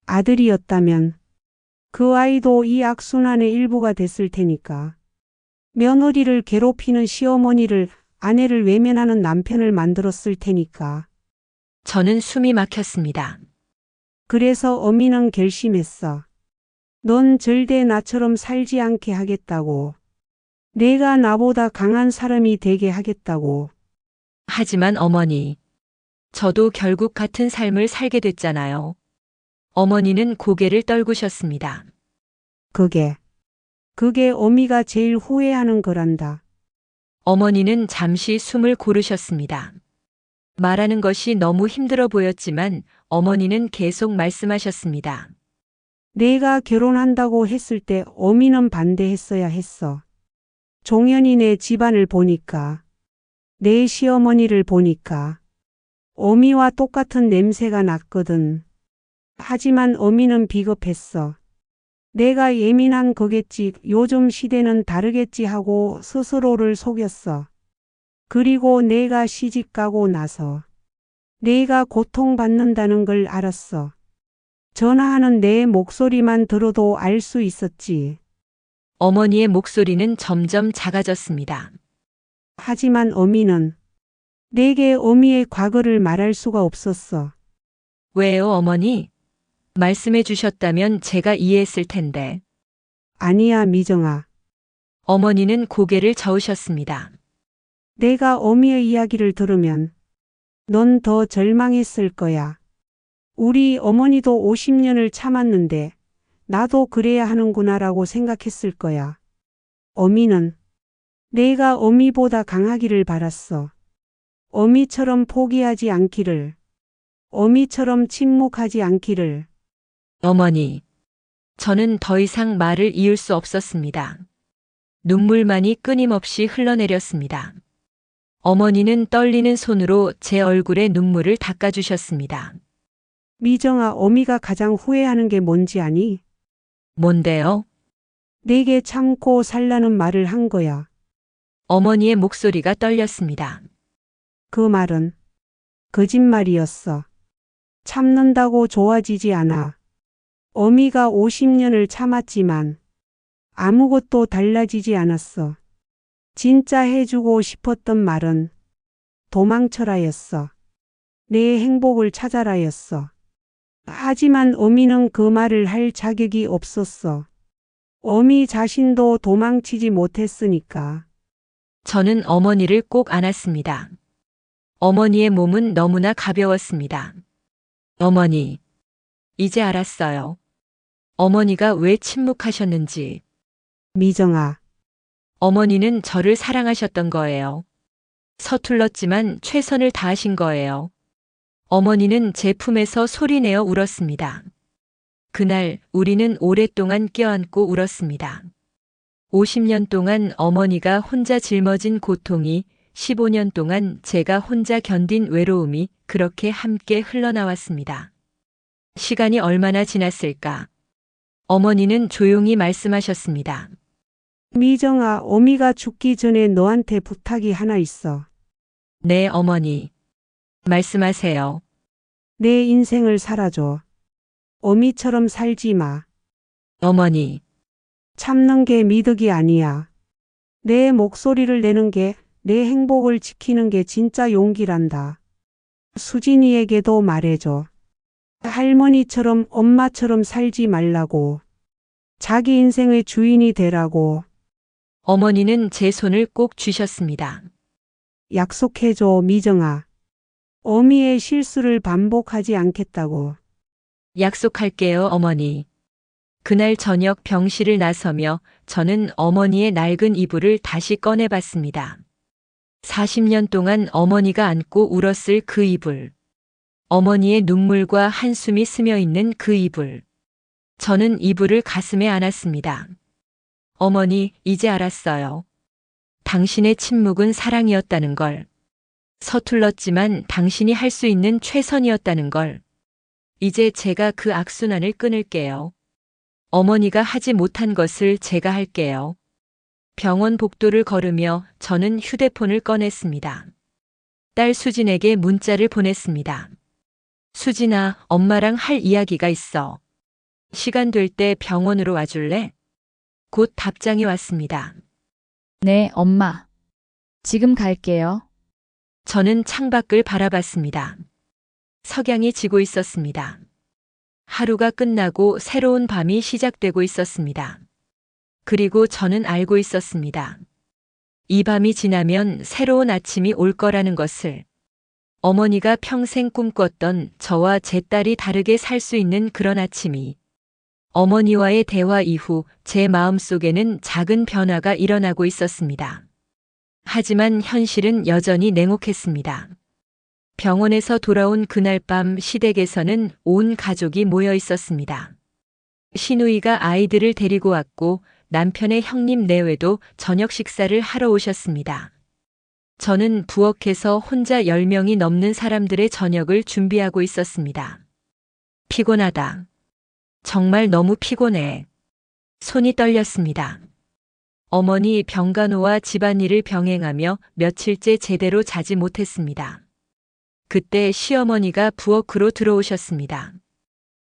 아들이었다면 그 아이도 이 악순환의 일부가 됐을 테니까. 며느리를 괴롭히는 시어머니를, 아내를 외면하는 남편을 만들었을 테니까. 저는 숨이 막혔습니다. 그래서 어미는 결심했어. 넌 절대 나처럼 살지 않게 하겠다고. 내가 나보다 강한 사람이 되게 하겠다고. 하지만 어머니, 저도 결국 같은 삶을 살게 됐잖아요. 어머니는 고개를 떨구셨습니다. 그게 어미가 제일 후회하는 거란다. 어머니는 잠시 숨을 고르셨습니다. 말하는 것이 너무 힘들어 보였지만 어머니는 계속 말씀하셨습니다. 내가 결혼한다고 했을 때 어미는 반대했어야 했어. 종현이네 집안을 보니까, 내 시어머니를 보니까 어미와 똑같은 냄새가 났거든. 하지만 어미는 비겁했어. 내가 예민한 거겠지, 요즘 시대는 다르겠지 하고 스스로를 속였어. 그리고 내가 시집 가고 나서 내가 고통받는다는 걸 알았어. 전화하는 내 목소리만 들어도 알 수 있었지. 어머니의 목소리는 점점 작아졌습니다. 하지만 어미는 내게 어미의 과거를 말할 수가 없었어. 왜요, 어머니? 말씀해 주셨다면 제가 이해했을 텐데. 아니야, 미정아. 어머니는 고개를 저으셨습니다. 내가 어미의 이야기를 들으면 넌 더 절망했을 거야. 우리 어머니도 50년을 참았는데 나도 그래야 하는구나라고 생각했을 거야. 어미는 내가 어미보다 강하기를 바랐어. 어미처럼 포기하지 않기를. 어미처럼 침묵하지 않기를. 어머니, 저는 더 이상 말을 이을 수 없었습니다. 눈물만이 끊임없이 흘러내렸습니다. 어머니는 떨리는 손으로 제 얼굴에 눈물을 닦아주셨습니다. 미정아, 어미가 가장 후회하는 게 뭔지 아니? 뭔데요? 내게 참고 살라는 말을 한 거야. 어머니의 목소리가 떨렸습니다. 그 말은 거짓말이었어. 참는다고 좋아지지 않아. 어미가 50년을 참았지만 아무것도 달라지지 않았어. 진짜 해주고 싶었던 말은 도망쳐라였어. 내 행복을 찾아라였어. 하지만 어미는 그 말을 할 자격이 없었어. 어미 자신도 도망치지 못했으니까. 저는 어머니를 꼭 안았습니다. 어머니의 몸은 너무나 가벼웠습니다. 어머니, 이제 알았어요. 어머니가 왜 침묵하셨는지. 미정아, 어머니는 저를 사랑하셨던 거예요. 서툴렀지만 최선을 다하신 거예요. 어머니는 제 품에서 소리내어 울었습니다. 그날 우리는 오랫동안 껴안고 울었습니다. 50년 동안 어머니가 혼자 짊어진 고통이, 15년 동안 제가 혼자 견딘 외로움이 그렇게 함께 흘러나왔습니다. 시간이 얼마나 지났을까? 어머니는 조용히 말씀하셨습니다. 미정아, 어미가 죽기 전에 너한테 부탁이 하나 있어. 네, 어머니. 말씀하세요. 내 인생을 살아줘. 어미처럼 살지 마. 어머니, 참는 게 미덕이 아니야. 내 목소리를 내는 게, 내 행복을 지키는 게 진짜 용기란다. 수진이에게도 말해줘. 할머니처럼 엄마처럼 살지 말라고. 자기 인생의 주인이 되라고. 어머니는 제 손을 꼭 쥐셨습니다. 약속해줘, 미정아. 어미의 실수를 반복하지 않겠다고. 약속할게요, 어머니. 그날 저녁 병실을 나서며 저는 어머니의 낡은 이불을 다시 꺼내봤습니다. 40년 동안 어머니가 안고 울었을 그 이불. 어머니의 눈물과 한숨이 스며 있는 그 이불. 저는 이불을 가슴에 안았습니다. 어머니, 이제 알았어요. 당신의 침묵은 사랑이었다는 걸. 서툴렀지만 당신이 할 수 있는 최선이었다는 걸. 이제 제가 그 악순환을 끊을게요. 어머니가 하지 못한 것을 제가 할게요. 병원 복도를 걸으며 저는 휴대폰을 꺼냈습니다. 딸 수진에게 문자를 보냈습니다. 수진아, 엄마랑 할 이야기가 있어. 시간 될 때 병원으로 와줄래? 곧 답장이 왔습니다. 네, 엄마. 지금 갈게요. 저는 창밖을 바라봤습니다. 석양이 지고 있었습니다. 하루가 끝나고 새로운 밤이 시작되고 있었습니다. 그리고 저는 알고 있었습니다. 이 밤이 지나면 새로운 아침이 올 거라는 것을. 어머니가 평생 꿈꿨던 저와 제 딸이 다르게 살 수 있는 그런 아침이. 어머니와의 대화 이후 제 마음속에는 작은 변화가 일어나고 있었습니다. 하지만 현실은 여전히 냉혹했습니다. 병원에서 돌아온 그날 밤 시댁에서는 온 가족이 모여 있었습니다. 시누이가 아이들을 데리고 왔고 남편의 형님 내외도 저녁 식사를 하러 오셨습니다. 저는 부엌에서 혼자 10명이 넘는 사람들의 저녁을 준비하고 있었습니다. 피곤하다. 정말 너무 피곤해. 손이 떨렸습니다. 어머니 병간호와 집안일을 병행하며 며칠째 제대로 자지 못했습니다. 그때 시어머니가 부엌으로 들어오셨습니다.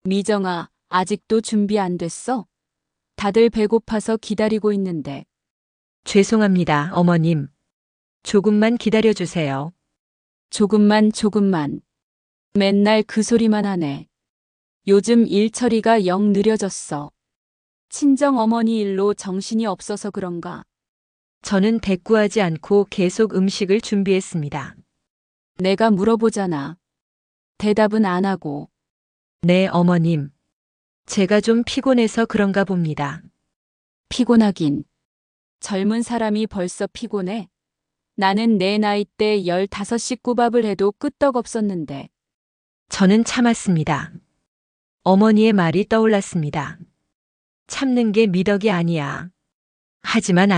미정아, 아직도 준비 안 됐어? 다들 배고파서 기다리고 있는데. 죄송합니다, 어머님. 조금만 기다려주세요. 조금만. 맨날 그 소리만 하네. 요즘 일 처리가 영 느려졌어. 친정 어머니 일로 정신이 없어서 그런가? 저는 대꾸하지 않고 계속 음식을 준비했습니다. 내가 물어보잖아. 대답은 안 하고. 네, 어머님. 제가 좀 피곤해서 그런가 봅니다. 피곤하긴. 젊은 사람이 벌써 피곤해? 나는 내 나이 때 15식 구밥을 해도 끄떡없었는데. 저는 참았습니다. 어머니의 말이 떠올랐습니다. 참는 게 미덕이 아니야. 하지만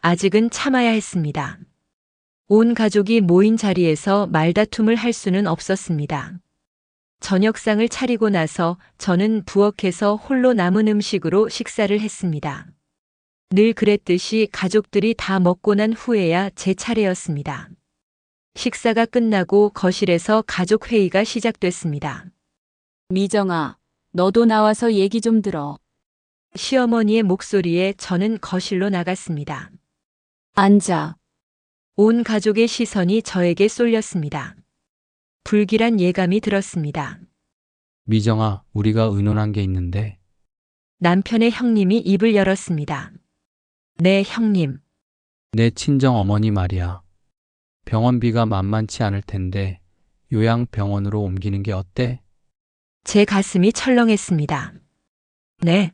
아직은 참아야 했습니다. 온 가족이 모인 자리에서 말다툼을 할 수는 없었습니다. 저녁상을 차리고 나서 저는 부엌에서 홀로 남은 음식으로 식사를 했습니다. 늘 그랬듯이 가족들이 다 먹고 난 후에야 제 차례였습니다. 식사가 끝나고 거실에서 가족 회의가 시작됐습니다. 미정아, 너도 나와서 얘기 좀 들어. 시어머니의 목소리에 저는 거실로 나갔습니다. 앉아. 온 가족의 시선이 저에게 쏠렸습니다. 불길한 예감이 들었습니다. 미정아, 우리가 의논한 게 있는데. 남편의 형님이 입을 열었습니다. 네, 형님. 내 친정 어머니 말이야. 병원비가 만만치 않을 텐데 요양병원으로 옮기는 게 어때? 제 가슴이 철렁했습니다. 네,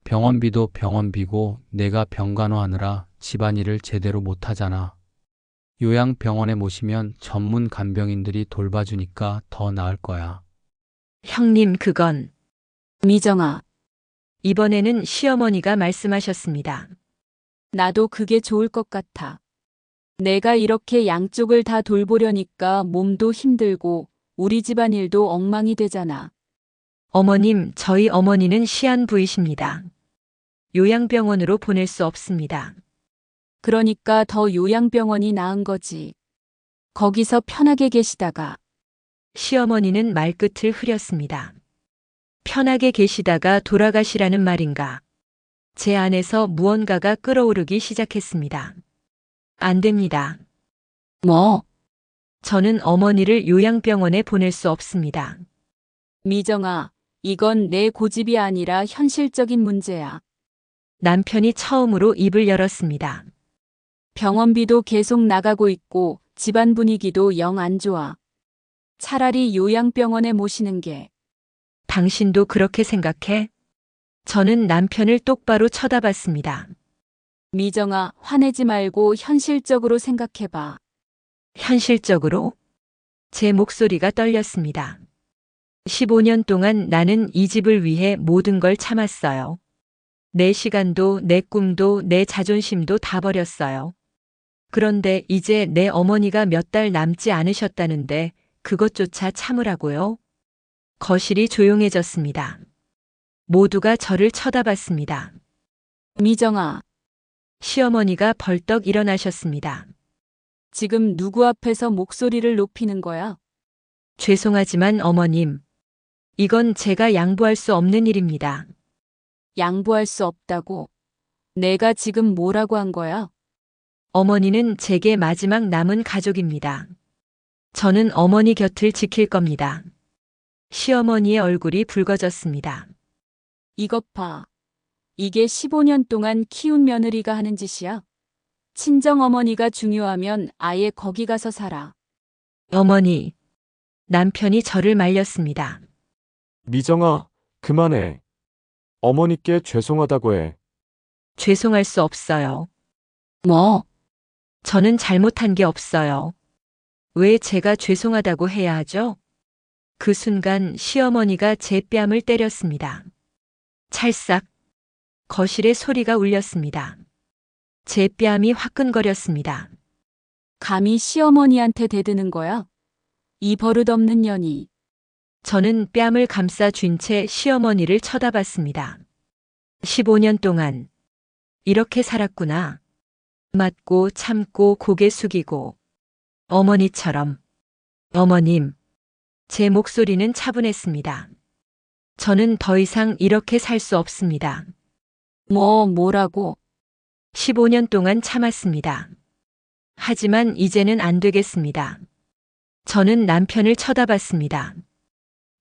병원비도 병원비고 내가 병간호하느라 집안일을 제대로 못하잖아. 요양병원에 모시면 전문 간병인들이 돌봐주니까 더 나을 거야. 형님, 그건. 미정아, 이번에는 시어머니가 말씀하셨습니다. 나도 그게 좋을 것 같아. 내가 이렇게 양쪽을 다 돌보려니까 몸도 힘들고 우리 집안일도 엉망이 되잖아. 어머님, 저희 어머니는 시한부이십니다. 요양병원으로 보낼 수 없습니다. 그러니까 더 요양병원이 나은 거지. 거기서 편하게 계시다가. 시어머니는 말끝을 흐렸습니다. 편하게 계시다가 돌아가시라는 말인가. 제 안에서 무언가가 끓어오르기 시작했습니다. 안 됩니다. 뭐? 저는 어머니를 요양병원에 보낼 수 없습니다. 미정아, 이건 내 고집이 아니라 현실적인 문제야. 남편이 처음으로 입을 열었습니다. 병원비도 계속 나가고 있고 집안 분위기도 영 안 좋아. 차라리 요양병원에 모시는 게. 당신도 그렇게 생각해? 저는 남편을 똑바로 쳐다봤습니다. 미정아, 화내지 말고 현실적으로 생각해봐. 현실적으로? 제 목소리가 떨렸습니다. 15년 동안 나는 이 집을 위해 모든 걸 참았어요. 내 시간도, 내 꿈도, 내 자존심도 다 버렸어요. 그런데 이제 내 어머니가 몇 달 남지 않으셨다는데 그것조차 참으라고요? 거실이 조용해졌습니다. 모두가 저를 쳐다봤습니다. 미정아, 시어머니가 벌떡 일어나셨습니다. 지금 누구 앞에서 목소리를 높이는 거야? 죄송하지만 어머님, 이건 제가 양보할 수 없는 일입니다. 양보할 수 없다고? 내가 지금 뭐라고 한 거야? 어머니는 제게 마지막 남은 가족입니다. 저는 어머니 곁을 지킬 겁니다. 시어머니의 얼굴이 붉어졌습니다. 이것 봐. 이게 15년 동안 키운 며느리가 하는 짓이야? 친정어머니가 중요하면 아예 거기 가서 살아. 어머니, 남편이 저를 말렸습니다. 미정아, 그만해. 어머니께 죄송하다고 해. 죄송할 수 없어요. 뭐? 저는 잘못한 게 없어요. 왜 제가 죄송하다고 해야 하죠? 그 순간 시어머니가 제 뺨을 때렸습니다. 찰싹. 거실에 소리가 울렸습니다. 제 뺨이 화끈거렸습니다. 감히 시어머니한테 대드는 거야? 이 버릇없는 년이. 저는 뺨을 감싸 쥔 채 시어머니를 쳐다봤습니다. 15년 동안 이렇게 살았구나. 맞고 참고 고개 숙이고 어머니처럼. 어머님, 제 목소리는 차분했습니다. 저는 더 이상 이렇게 살 수 없습니다. 뭐라고? 15년 동안 참았습니다. 하지만 이제는 안 되겠습니다. 저는 남편을 쳐다봤습니다.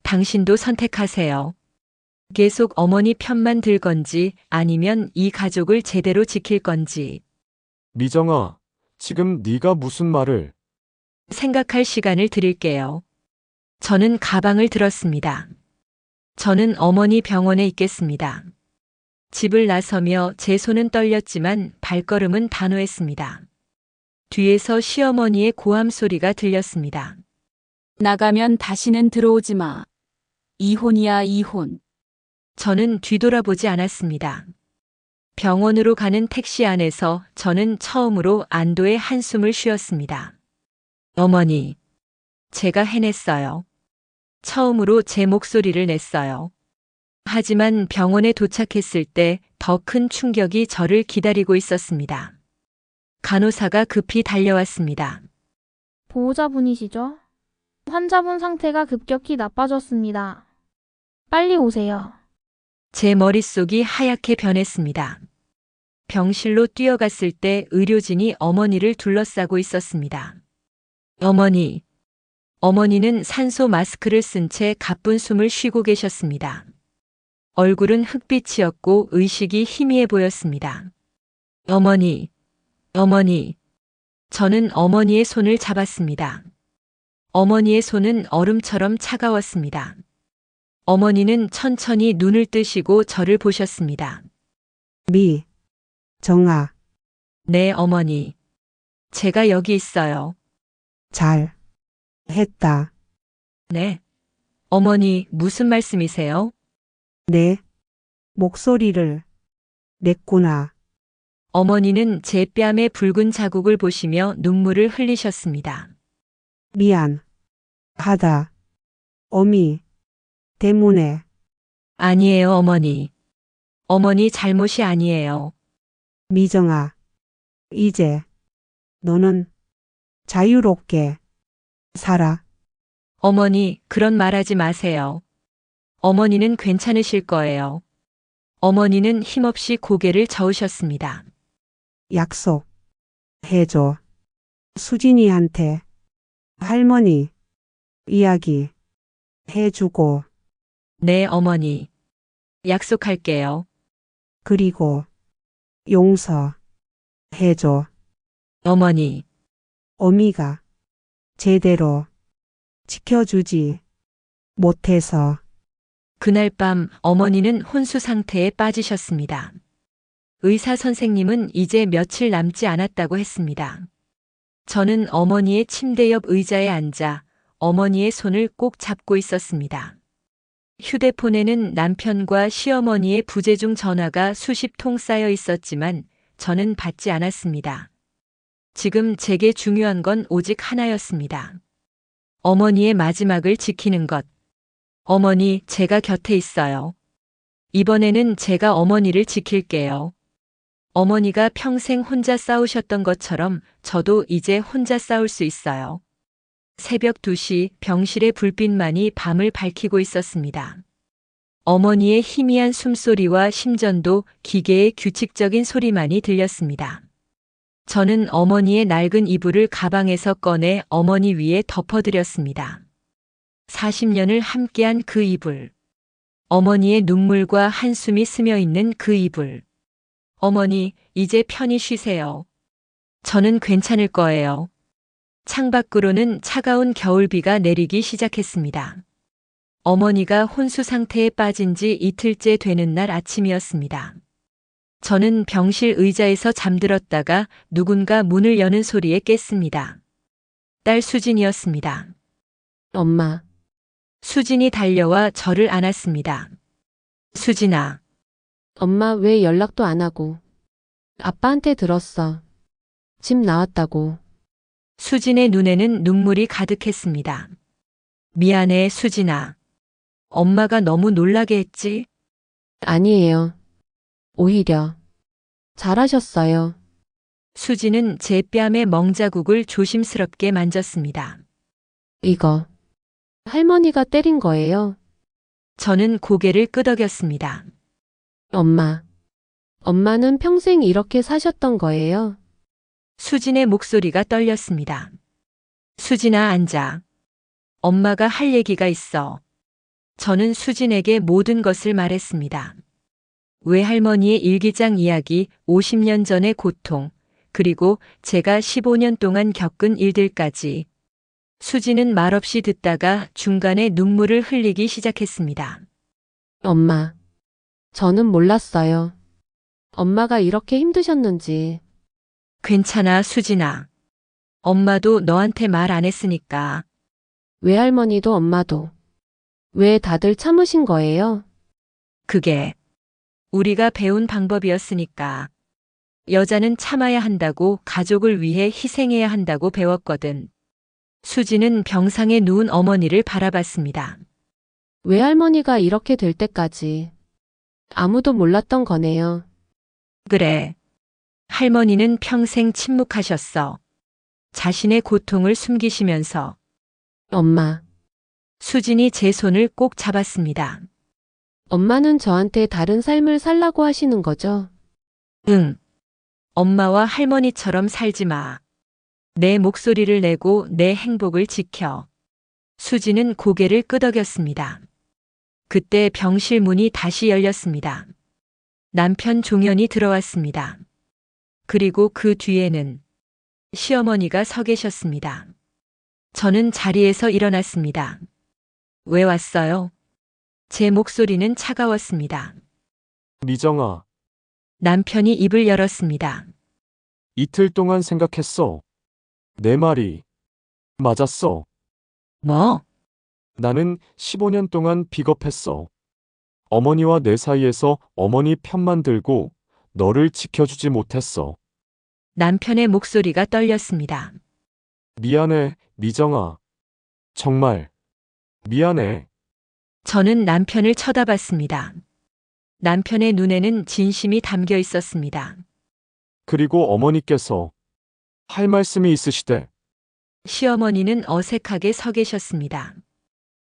당신도 선택하세요. 계속 어머니 편만 들 건지 아니면 이 가족을 제대로 지킬 건지. 미정아, 지금 네가 무슨 말을... 생각할 시간을 드릴게요. 저는 가방을 들었습니다. 저는 어머니 병원에 있겠습니다. 집을 나서며 제 손은 떨렸지만 발걸음은 단호했습니다. 뒤에서 시어머니의 고함 소리가 들렸습니다. 나가면 다시는 들어오지 마. 이혼이야, 이혼. 저는 뒤돌아보지 않았습니다. 병원으로 가는 택시 안에서 저는 처음으로 안도의 한숨을 쉬었습니다. 어머니, 제가 해냈어요. 처음으로 제 목소리를 냈어요. 하지만 병원에 도착했을 때 더 큰 충격이 저를 기다리고 있었습니다. 간호사가 급히 달려왔습니다. 보호자분이시죠? 환자분 상태가 급격히 나빠졌습니다. 빨리 오세요. 제 머릿속이 하얗게 변했습니다. 병실로 뛰어갔을 때 의료진이 어머니를 둘러싸고 있었습니다. 어머니. 어머니는 산소 마스크를 쓴 채 가쁜 숨을 쉬고 계셨습니다. 얼굴은 흑빛이었고 의식이 희미해 보였습니다. 어머니. 어머니. 저는 어머니의 손을 잡았습니다. 어머니의 손은 얼음처럼 차가웠습니다. 어머니는 천천히 눈을 뜨시고 저를 보셨습니다. 정아, 네, 어머니. 제가 여기 있어요. 잘 했다. 네. 어머니, 무슨 말씀이세요? 내 목소리를 냈구나. 어머니는 제 뺨에 붉은 자국을 보시며 눈물을 흘리셨습니다. 미안하다. 어미 때문에. 아니에요, 어머니. 어머니 잘못이 아니에요. 미정아, 이제 너는 자유롭게 살아. 어머니, 그런 말 하지 마세요. 어머니는 괜찮으실 거예요. 어머니는 힘없이 고개를 저으셨습니다. 약속해줘. 수진이한테 할머니 이야기 해주고, 네, 어머니. 약속할게요. 그리고 용서해줘. 어머니. 어미가 제대로 지켜주지 못해서. 그날 밤 어머니는 혼수 상태에 빠지셨습니다. 의사 선생님은 이제 며칠 남지 않았다고 했습니다. 저는 어머니의 침대 옆 의자에 앉아 어머니의 손을 꼭 잡고 있었습니다. 휴대폰에는 남편과 시어머니의 부재중 전화가 수십 통 쌓여 있었지만 저는 받지 않았습니다. 지금 제게 중요한 건 오직 하나였습니다. 어머니의 마지막을 지키는 것. 어머니, 제가 곁에 있어요. 이번에는 제가 어머니를 지킬게요. 어머니가 평생 혼자 싸우셨던 것처럼 저도 이제 혼자 싸울 수 있어요. 새벽 2시 병실의 불빛만이 밤을 밝히고 있었습니다. 어머니의 희미한 숨소리와 심전도 기계의 규칙적인 소리만이 들렸습니다. 저는 어머니의 낡은 이불을 가방에서 꺼내 어머니 위에 덮어드렸습니다. 40년을 함께한 그 이불. 어머니의 눈물과 한숨이 스며 있는 그 이불. 어머니, 이제 편히 쉬세요. 저는 괜찮을 거예요. 창밖으로는 차가운 겨울비가 내리기 시작했습니다. 어머니가 혼수 상태에 빠진 지 이틀째 되는 날 아침이었습니다. 저는 병실 의자에서 잠들었다가 누군가 문을 여는 소리에 깼습니다. 딸 수진이었습니다. 엄마, 수진이 달려와 저를 안았습니다. 수진아. 엄마 왜 연락도 안 하고? 아빠한테 들었어. 집 나왔다고. 수진의 눈에는 눈물이 가득했습니다. 미안해, 수진아. 엄마가 너무 놀라게 했지? 아니에요. 오히려 잘하셨어요. 수진은 제 뺨의 멍자국을 조심스럽게 만졌습니다. 이거 할머니가 때린 거예요. 저는 고개를 끄덕였습니다. 엄마는 평생 이렇게 사셨던 거예요? 수진의 목소리가 떨렸습니다. 수진아, 앉아. 엄마가 할 얘기가 있어. 저는 수진에게 모든 것을 말했습니다. 외할머니의 일기장 이야기, 50년 전의 고통, 그리고 제가 15년 동안 겪은 일들까지. 수진은 말없이 듣다가 중간에 눈물을 흘리기 시작했습니다. 엄마, 저는 몰랐어요. 엄마가 이렇게 힘드셨는지. 괜찮아, 수진아. 엄마도 너한테 말 안 했으니까. 외할머니도 엄마도. 왜 다들 참으신 거예요? 그게 우리가 배운 방법이었으니까. 여자는 참아야 한다고, 가족을 위해 희생해야 한다고 배웠거든. 수진은 병상에 누운 어머니를 바라봤습니다. 외할머니가 이렇게 될 때까지 아무도 몰랐던 거네요. 그래. 할머니는 평생 침묵하셨어. 자신의 고통을 숨기시면서. 엄마. 수진이 제 손을 꼭 잡았습니다. 엄마는 저한테 다른 삶을 살라고 하시는 거죠? 응. 엄마와 할머니처럼 살지 마. 내 목소리를 내고 내 행복을 지켜. 수지는 고개를 끄덕였습니다. 그때 병실 문이 다시 열렸습니다. 남편 종현이 들어왔습니다. 그리고 그 뒤에는 시어머니가 서 계셨습니다. 저는 자리에서 일어났습니다. 왜 왔어요? 제 목소리는 차가웠습니다. 미정아, 남편이 입을 열었습니다. 이틀 동안 생각했어. 내 말이 맞았어. 뭐? 나는 15년 동안 비겁했어. 어머니와 내 사이에서 어머니 편만 들고 너를 지켜주지 못했어. 남편의 목소리가 떨렸습니다. 미안해, 미정아. 정말 미안해. 저는 남편을 쳐다봤습니다. 남편의 눈에는 진심이 담겨 있었습니다. 그리고 어머니께서 할 말씀이 있으시대. 시어머니는 어색하게 서 계셨습니다.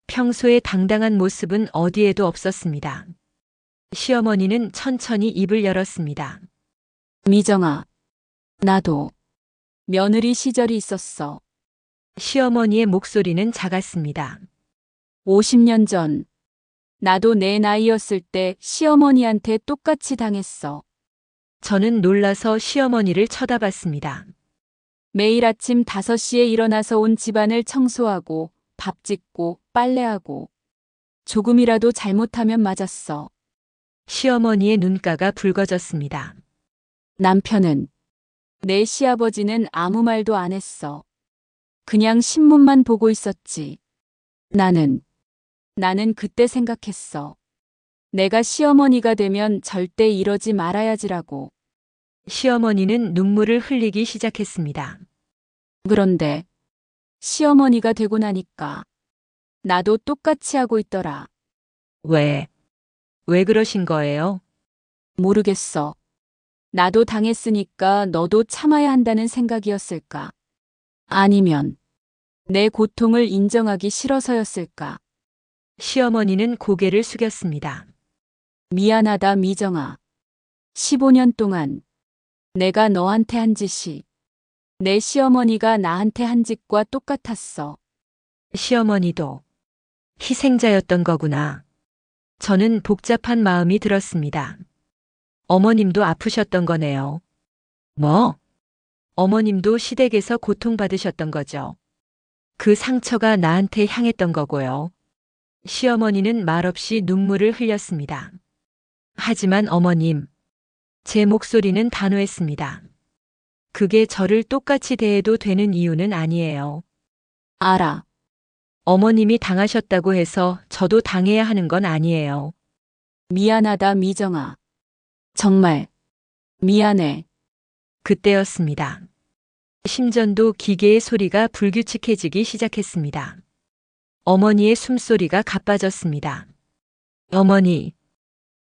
평소의 당당한 모습은 어디에도 없었습니다. 시어머니는 천천히 입을 열었습니다. 미정아, 나도 며느리 시절이 있었어. 시어머니의 목소리는 작았습니다. 50년 전, 나도 내 나이였을 때 시어머니한테 똑같이 당했어. 저는 놀라서 시어머니를 쳐다봤습니다. 매일 아침 5시에 일어나서 온 집안을 청소하고 밥 짓고 빨래하고 조금이라도 잘못하면 맞았어. 시어머니의 눈가가 붉어졌습니다. 남편은 내 시아버지는 아무 말도 안 했어. 그냥 신문만 보고 있었지. 나는 그때 생각했어. 내가 시어머니가 되면 절대 이러지 말아야지라고. 시어머니는 눈물을 흘리기 시작했습니다. 그런데 시어머니가 되고 나니까 나도 똑같이 하고 있더라. 왜 그러신 거예요? 모르겠어. 나도 당했으니까 너도 참아야 한다는 생각이었을까? 아니면 내 고통을 인정하기 싫어서였을까? 시어머니는 고개를 숙였습니다. 미안하다, 미정아. 15년 동안 내가 너한테 한 짓이 내 시어머니가 나한테 한 짓과 똑같았어. 시어머니도 희생자였던 거구나. 저는 복잡한 마음이 들었습니다. 어머님도 아프셨던 거네요. 뭐? 어머님도 시댁에서 고통받으셨던 거죠. 그 상처가 나한테 향했던 거고요. 시어머니는 말없이 눈물을 흘렸습니다. 하지만 어머님, 제 목소리는 단호했습니다. 그게 저를 똑같이 대해도 되는 이유는 아니에요. 알아. 어머님이 당하셨다고 해서 저도 당해야 하는 건 아니에요. 미안하다, 미정아. 정말 미안해. 그때였습니다. 심전도 기계의 소리가 불규칙해지기 시작했습니다. 어머니의 숨소리가 가빠졌습니다. 어머니.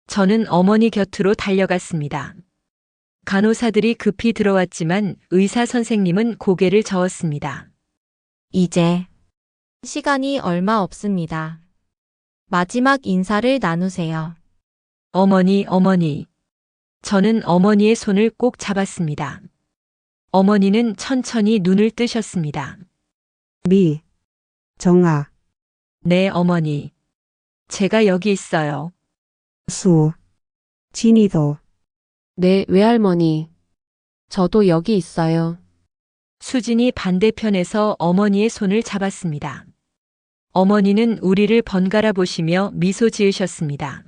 저는 어머니 곁으로 달려갔습니다. 간호사들이 급히 들어왔지만 의사 선생님은 고개를 저었습니다. 이제 시간이 얼마 없습니다. 마지막 인사를 나누세요. 어머니. 저는 어머니의 손을 꼭 잡았습니다. 어머니는 천천히 눈을 뜨셨습니다. 정아, 네, 어머니. 제가 여기 있어요. 진이도. 네, 외할머니. 저도 여기 있어요. 수진이 반대편에서 어머니의 손을 잡았습니다. 어머니는 우리를 번갈아 보시며 미소 지으셨습니다.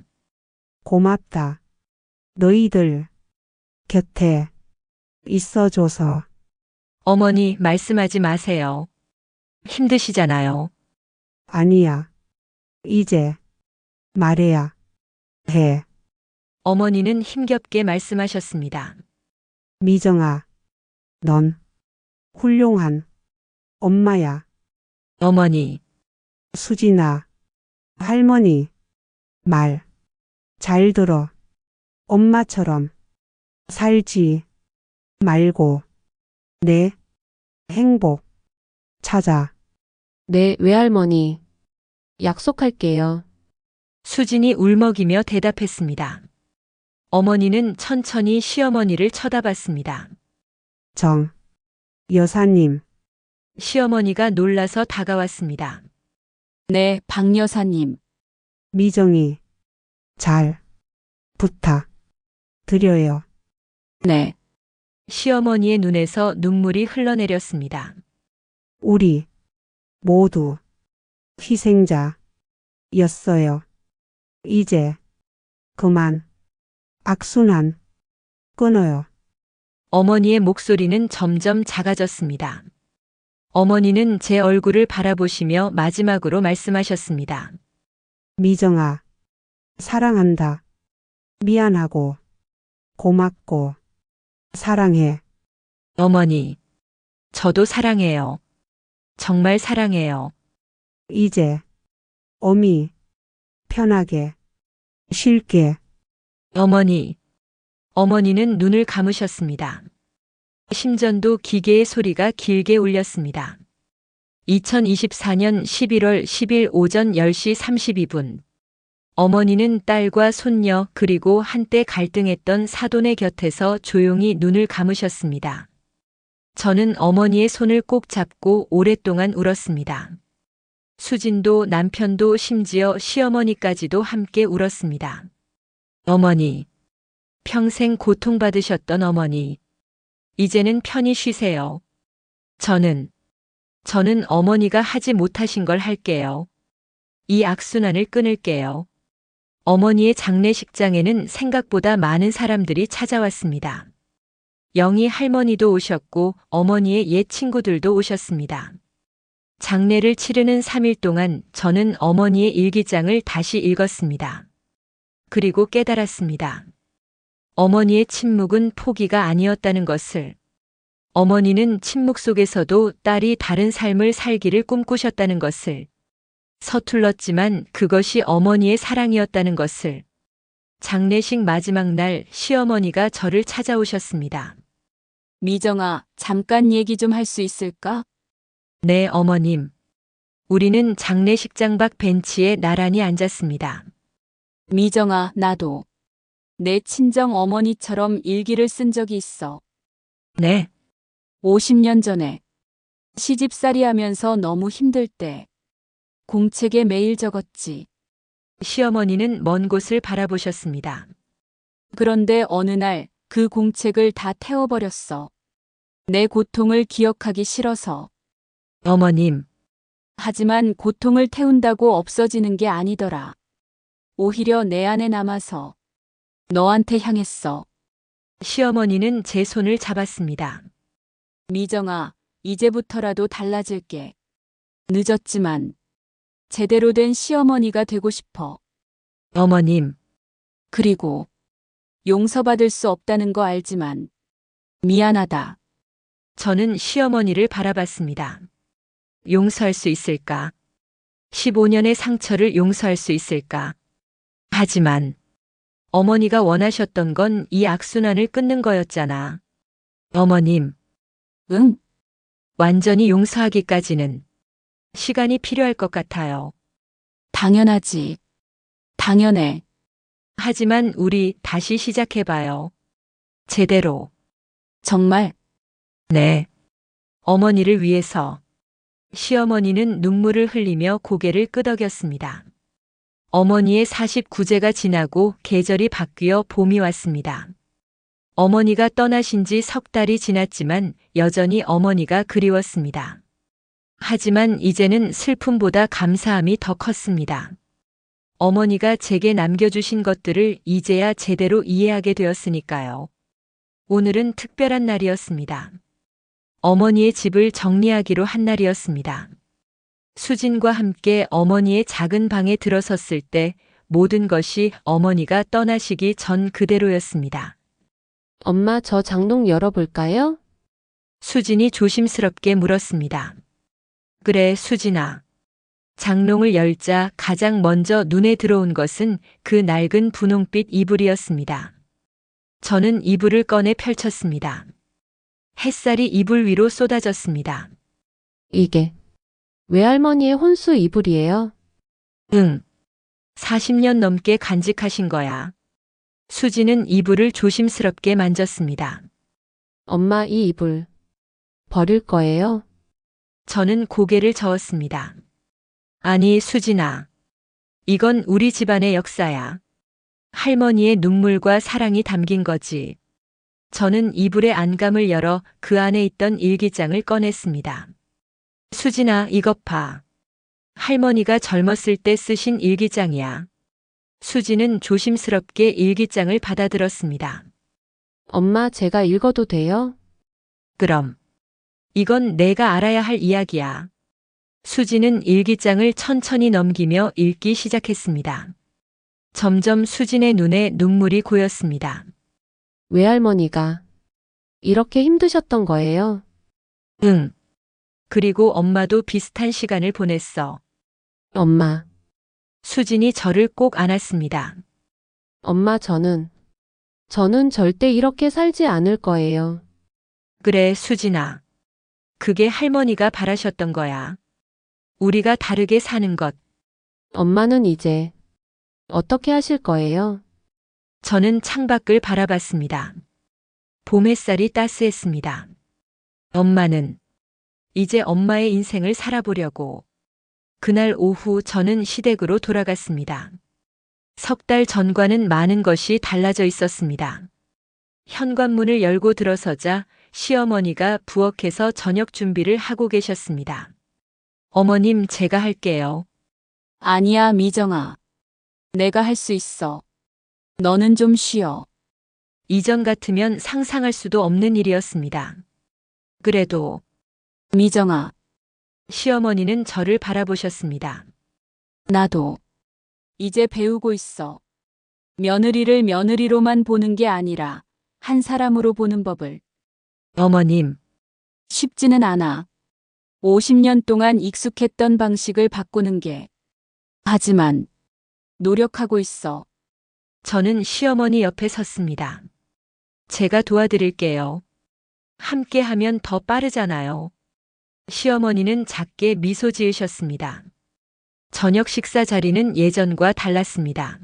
고맙다. 너희들 곁에 있어줘서. 어머니, 말씀하지 마세요. 힘드시잖아요. 아니야. 이제 말해야 해. 어머니는 힘겹게 말씀하셨습니다. 미정아, 넌 훌륭한 엄마야. 어머니, 수진아, 할머니, 말 잘 들어. 엄마처럼 살지 말고 내 행복 찾아. 네, 외할머니. 약속할게요. 수진이 울먹이며 대답했습니다. 어머니는 천천히 시어머니를 쳐다봤습니다. 정 여사님, 시어머니가 놀라서 다가왔습니다. 네, 박 여사님. 미정이 잘 부탁 드려요. 네. 시어머니의 눈에서 눈물이 흘러내렸습니다. 우리 모두 희생자였어요. 이제 그만 악순환 끊어요. 어머니의 목소리는 점점 작아졌습니다. 어머니는 제 얼굴을 바라보시며 마지막으로 말씀하셨습니다. 미정아, 사랑한다. 미안하고 고맙고 사랑해. 어머니, 저도 사랑해요. 정말 사랑해요. 이제 어미 편하게 쉴게. 어머니. 어머니는 눈을 감으셨습니다. 심전도 기계의 소리가 길게 울렸습니다. 2024년 11월 10일 오전 10시 32분. 어머니는 딸과 손녀 그리고 한때 갈등했던 사돈의 곁에서 조용히 눈을 감으셨습니다. 저는 어머니의 손을 꼭 잡고 오랫동안 울었습니다. 수진도 남편도 심지어 시어머니까지도 함께 울었습니다. 어머니, 평생 고통받으셨던 어머니, 이제는 편히 쉬세요. 저는 어머니가 하지 못하신 걸 할게요. 이 악순환을 끊을게요. 어머니의 장례식장에는 생각보다 많은 사람들이 찾아왔습니다. 영희 할머니도 오셨고 어머니의 옛 친구들도 오셨습니다. 장례를 치르는 3일 동안 저는 어머니의 일기장을 다시 읽었습니다. 그리고 깨달았습니다. 어머니의 침묵은 포기가 아니었다는 것을. 어머니는 침묵 속에서도 딸이 다른 삶을 살기를 꿈꾸셨다는 것을. 서툴렀지만 그것이 어머니의 사랑이었다는 것을. 장례식 마지막 날 시어머니가 저를 찾아오셨습니다. 미정아, 잠깐 얘기 좀 할 수 있을까? 네, 어머님. 우리는 장례식장 밖 벤치에 나란히 앉았습니다. 미정아, 나도 내 친정 어머니처럼 일기를 쓴 적이 있어. 네. 50년 전에 시집살이 하면서 너무 힘들 때 공책에 매일 적었지. 시어머니는 먼 곳을 바라보셨습니다. 그런데 어느 날 그 공책을 다 태워버렸어. 내 고통을 기억하기 싫어서. 어머님. 하지만 고통을 태운다고 없어지는 게 아니더라. 오히려 내 안에 남아서 너한테 향했어. 시어머니는 제 손을 잡았습니다. 미정아, 이제부터라도 달라질게. 늦었지만 제대로 된 시어머니가 되고 싶어. 어머님. 그리고 용서받을 수 없다는 거 알지만 미안하다. 저는 시어머니를 바라봤습니다. 용서할 수 있을까? 15년의 상처를 용서할 수 있을까? 하지만 어머니가 원하셨던 건 이 악순환을 끊는 거였잖아. 어머님. 응? 완전히 용서하기까지는 시간이 필요할 것 같아요. 당연하지. 당연해. 하지만 우리 다시 시작해봐요. 제대로. 정말? 네. 어머니를 위해서. 시어머니는 눈물을 흘리며 고개를 끄덕였습니다. 어머니의 49제가 지나고 계절이 바뀌어 봄이 왔습니다. 어머니가 떠나신 지 3달이 지났지만 여전히 어머니가 그리웠습니다. 하지만 이제는 슬픔보다 감사함이 더 컸습니다. 어머니가 제게 남겨주신 것들을 이제야 제대로 이해하게 되었으니까요. 오늘은 특별한 날이었습니다. 어머니의 집을 정리하기로 한 날이었습니다. 수진과 함께 어머니의 작은 방에 들어섰을 때 모든 것이 어머니가 떠나시기 전 그대로였습니다. 엄마, 저 장롱 열어볼까요? 수진이 조심스럽게 물었습니다. 그래, 수진아. 장롱을 열자 가장 먼저 눈에 들어온 것은 그 낡은 분홍빛 이불이었습니다. 저는 이불을 꺼내 펼쳤습니다. 햇살이 이불 위로 쏟아졌습니다. 이게 외할머니의 혼수 이불이에요? 응. 40년 넘게 간직하신 거야. 수지는 이불을 조심스럽게 만졌습니다. 엄마 이 이불 버릴 거예요? 저는 고개를 저었습니다. 아니, 수진아. 이건 우리 집안의 역사야. 할머니의 눈물과 사랑이 담긴 거지. 저는 이불의 안감을 열어 그 안에 있던 일기장을 꺼냈습니다. 수진아, 이것 봐. 할머니가 젊었을 때 쓰신 일기장이야. 수지는 조심스럽게 일기장을 받아들었습니다. 엄마 제가 읽어도 돼요? 그럼. 이건 내가 알아야 할 이야기야. 수지는 일기장을 천천히 넘기며 읽기 시작했습니다. 점점 수진의 눈에 눈물이 고였습니다. 외할머니가 이렇게 힘드셨던 거예요? 응. 그리고 엄마도 비슷한 시간을 보냈어. 엄마, 수진이 저를 꼭 안았습니다. 엄마 저는 절대 이렇게 살지 않을 거예요. 그래, 수진아. 그게 할머니가 바라셨던 거야. 우리가 다르게 사는 것. 엄마는 이제 어떻게 하실 거예요? 저는 창밖을 바라봤습니다. 봄 햇살이 따스했습니다. 엄마는 이제 엄마의 인생을 살아보려고. 그날 오후 저는 시댁으로 돌아갔습니다. 석 달 전과는 많은 것이 달라져 있었습니다. 현관문을 열고 들어서자 시어머니가 부엌에서 저녁 준비를 하고 계셨습니다. 어머님, 제가 할게요. 아니야, 미정아. 내가 할 수 있어. 너는 좀 쉬어. 이전 같으면 상상할 수도 없는 일이었습니다. 그래도 미정아, 시어머니는 저를 바라보셨습니다. 나도 이제 배우고 있어. 며느리를 며느리로만 보는 게 아니라 한 사람으로 보는 법을. 어머님, 쉽지는 않아. 50년 동안 익숙했던 방식을 바꾸는 게. 하지만 노력하고 있어. 저는 시어머니 옆에 섰습니다. 제가 도와드릴게요. 함께 하면 더 빠르잖아요. 시어머니는 작게 미소 지으셨습니다. 저녁 식사 자리는 예전과 달랐습니다.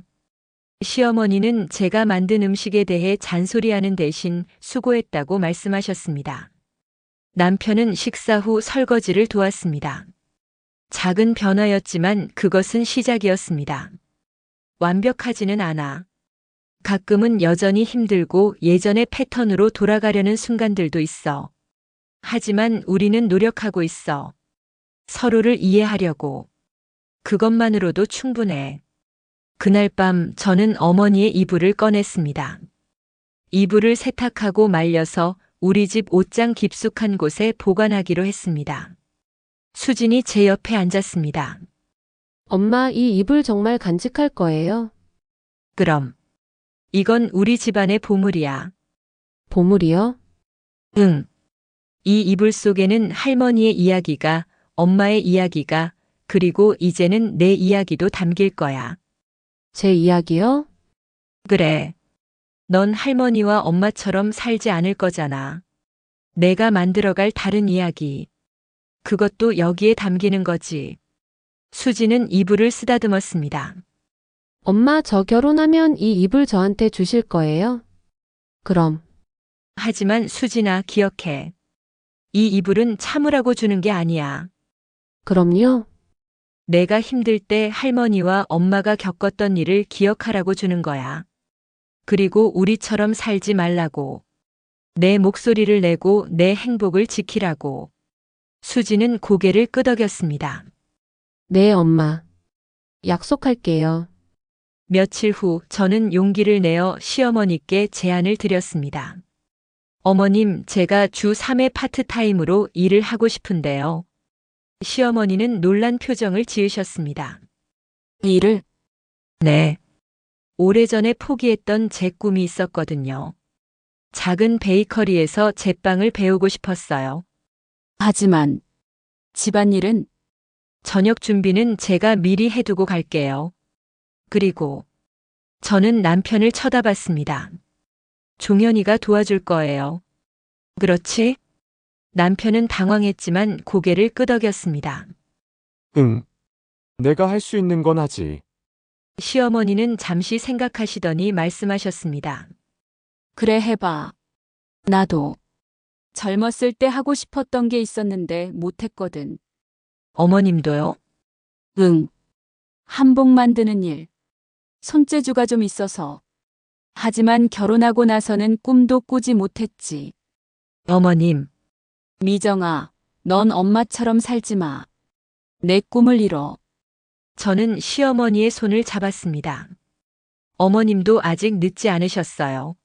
시어머니는 제가 만든 음식에 대해 잔소리하는 대신 수고했다고 말씀하셨습니다. 남편은 식사 후 설거지를 도왔습니다. 작은 변화였지만 그것은 시작이었습니다. 완벽하지는 않아. 가끔은 여전히 힘들고 예전의 패턴으로 돌아가려는 순간들도 있어. 하지만 우리는 노력하고 있어. 서로를 이해하려고. 그것만으로도 충분해. 그날 밤 저는 어머니의 이불을 꺼냈습니다. 이불을 세탁하고 말려서 우리 집 옷장 깊숙한 곳에 보관하기로 했습니다. 수진이 제 옆에 앉았습니다. 엄마 이 이불 정말 간직할 거예요? 그럼. 이건 우리 집안의 보물이야. 보물이요? 응. 이 이불 속에는 할머니의 이야기가, 엄마의 이야기가, 그리고 이제는 내 이야기도 담길 거야. 제 이야기요? 그래. 넌 할머니와 엄마처럼 살지 않을 거잖아. 내가 만들어갈 다른 이야기. 그것도 여기에 담기는 거지. 수지는 이불을 쓰다듬었습니다. 엄마 저 결혼하면 이 이불 저한테 주실 거예요? 그럼. 하지만 수진아, 기억해. 이 이불은 참으라고 주는 게 아니야. 그럼요? 내가 힘들 때 할머니와 엄마가 겪었던 일을 기억하라고 주는 거야. 그리고 우리처럼 살지 말라고. 내 목소리를 내고 내 행복을 지키라고. 수지는 고개를 끄덕였습니다. 네, 엄마. 약속할게요. 며칠 후 저는 용기를 내어 시어머니께 제안을 드렸습니다. 어머님, 제가 주 3회 파트타임으로 일을 하고 싶은데요. 시어머니는 놀란 표정을 지으셨습니다. 일을? 네. 오래전에 포기했던 제 꿈이 있었거든요. 작은 베이커리에서 제빵을 배우고 싶었어요. 하지만 집안일은? 저녁 준비는 제가 미리 해두고 갈게요. 그리고 저는 남편을 쳐다봤습니다. 종현이가 도와줄 거예요. 그렇지? 남편은 당황했지만 고개를 끄덕였습니다. 응. 내가 할 수 있는 건 하지. 시어머니는 잠시 생각하시더니 말씀하셨습니다. 그래 해봐. 나도 젊었을 때 하고 싶었던 게 있었는데 못했거든. 어머님도요? 응. 한복 만드는 일. 손재주가 좀 있어서. 하지만 결혼하고 나서는 꿈도 꾸지 못했지. 어머님, 미정아, 넌 엄마처럼 살지 마. 내 꿈을 이뤄. 저는 시어머니의 손을 잡았습니다. 어머님도 아직 늦지 않으셨어요.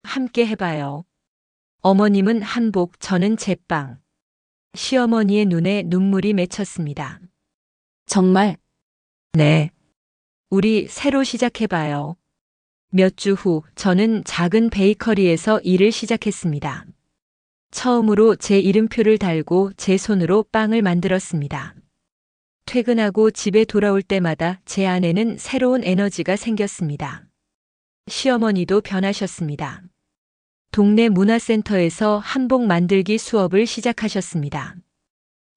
함께 해봐요. 어머님은 한복, 저는 제빵. 시어머니의 눈에 눈물이 맺혔습니다. 정말? 네. 우리 새로 시작해봐요. 몇 주 후 저는 작은 베이커리에서 일을 시작했습니다. 처음으로 제 이름표를 달고 제 손으로 빵을 만들었습니다. 퇴근하고 집에 돌아올 때마다 제 안에는 새로운 에너지가 생겼습니다. 시어머니도 변하셨습니다. 동네 문화센터에서 한복 만들기 수업을 시작하셨습니다.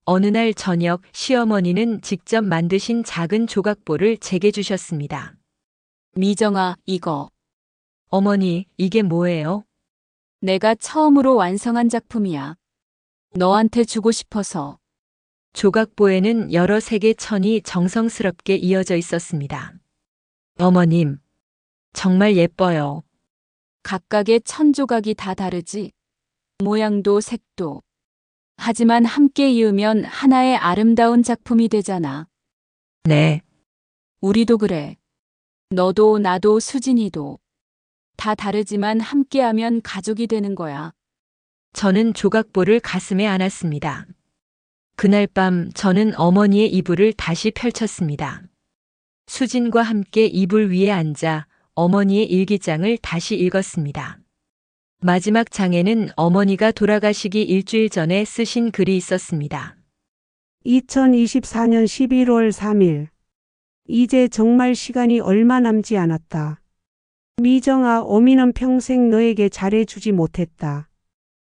어느 날 저녁 시어머니는 직접 만드신 작은 조각보를 제게 주셨습니다. 미정아, 이거. 어머니, 이게 뭐예요? 내가 처음으로 완성한 작품이야. 너한테 주고 싶어서. 조각보에는 여러 색의 천이 정성스럽게 이어져 있었습니다. 어머님, 정말 예뻐요. 각각의 천 조각이 다 다르지. 모양도 색도. 하지만 함께 이으면 하나의 아름다운 작품이 되잖아. 네. 우리도 그래. 너도 나도 수진이도. 다 다르지만 함께하면 가족이 되는 거야. 저는 조각보를 가슴에 안았습니다. 그날 밤 저는 어머니의 이불을 다시 펼쳤습니다. 수진과 함께 이불 위에 앉아 어머니의 일기장을 다시 읽었습니다. 마지막 장에는 어머니가 돌아가시기 일주일 전에 쓰신 글이 있었습니다. 2024년 11월 3일. 이제 정말 시간이 얼마 남지 않았다. 미정아, 어미는 평생 너에게 잘해주지 못했다.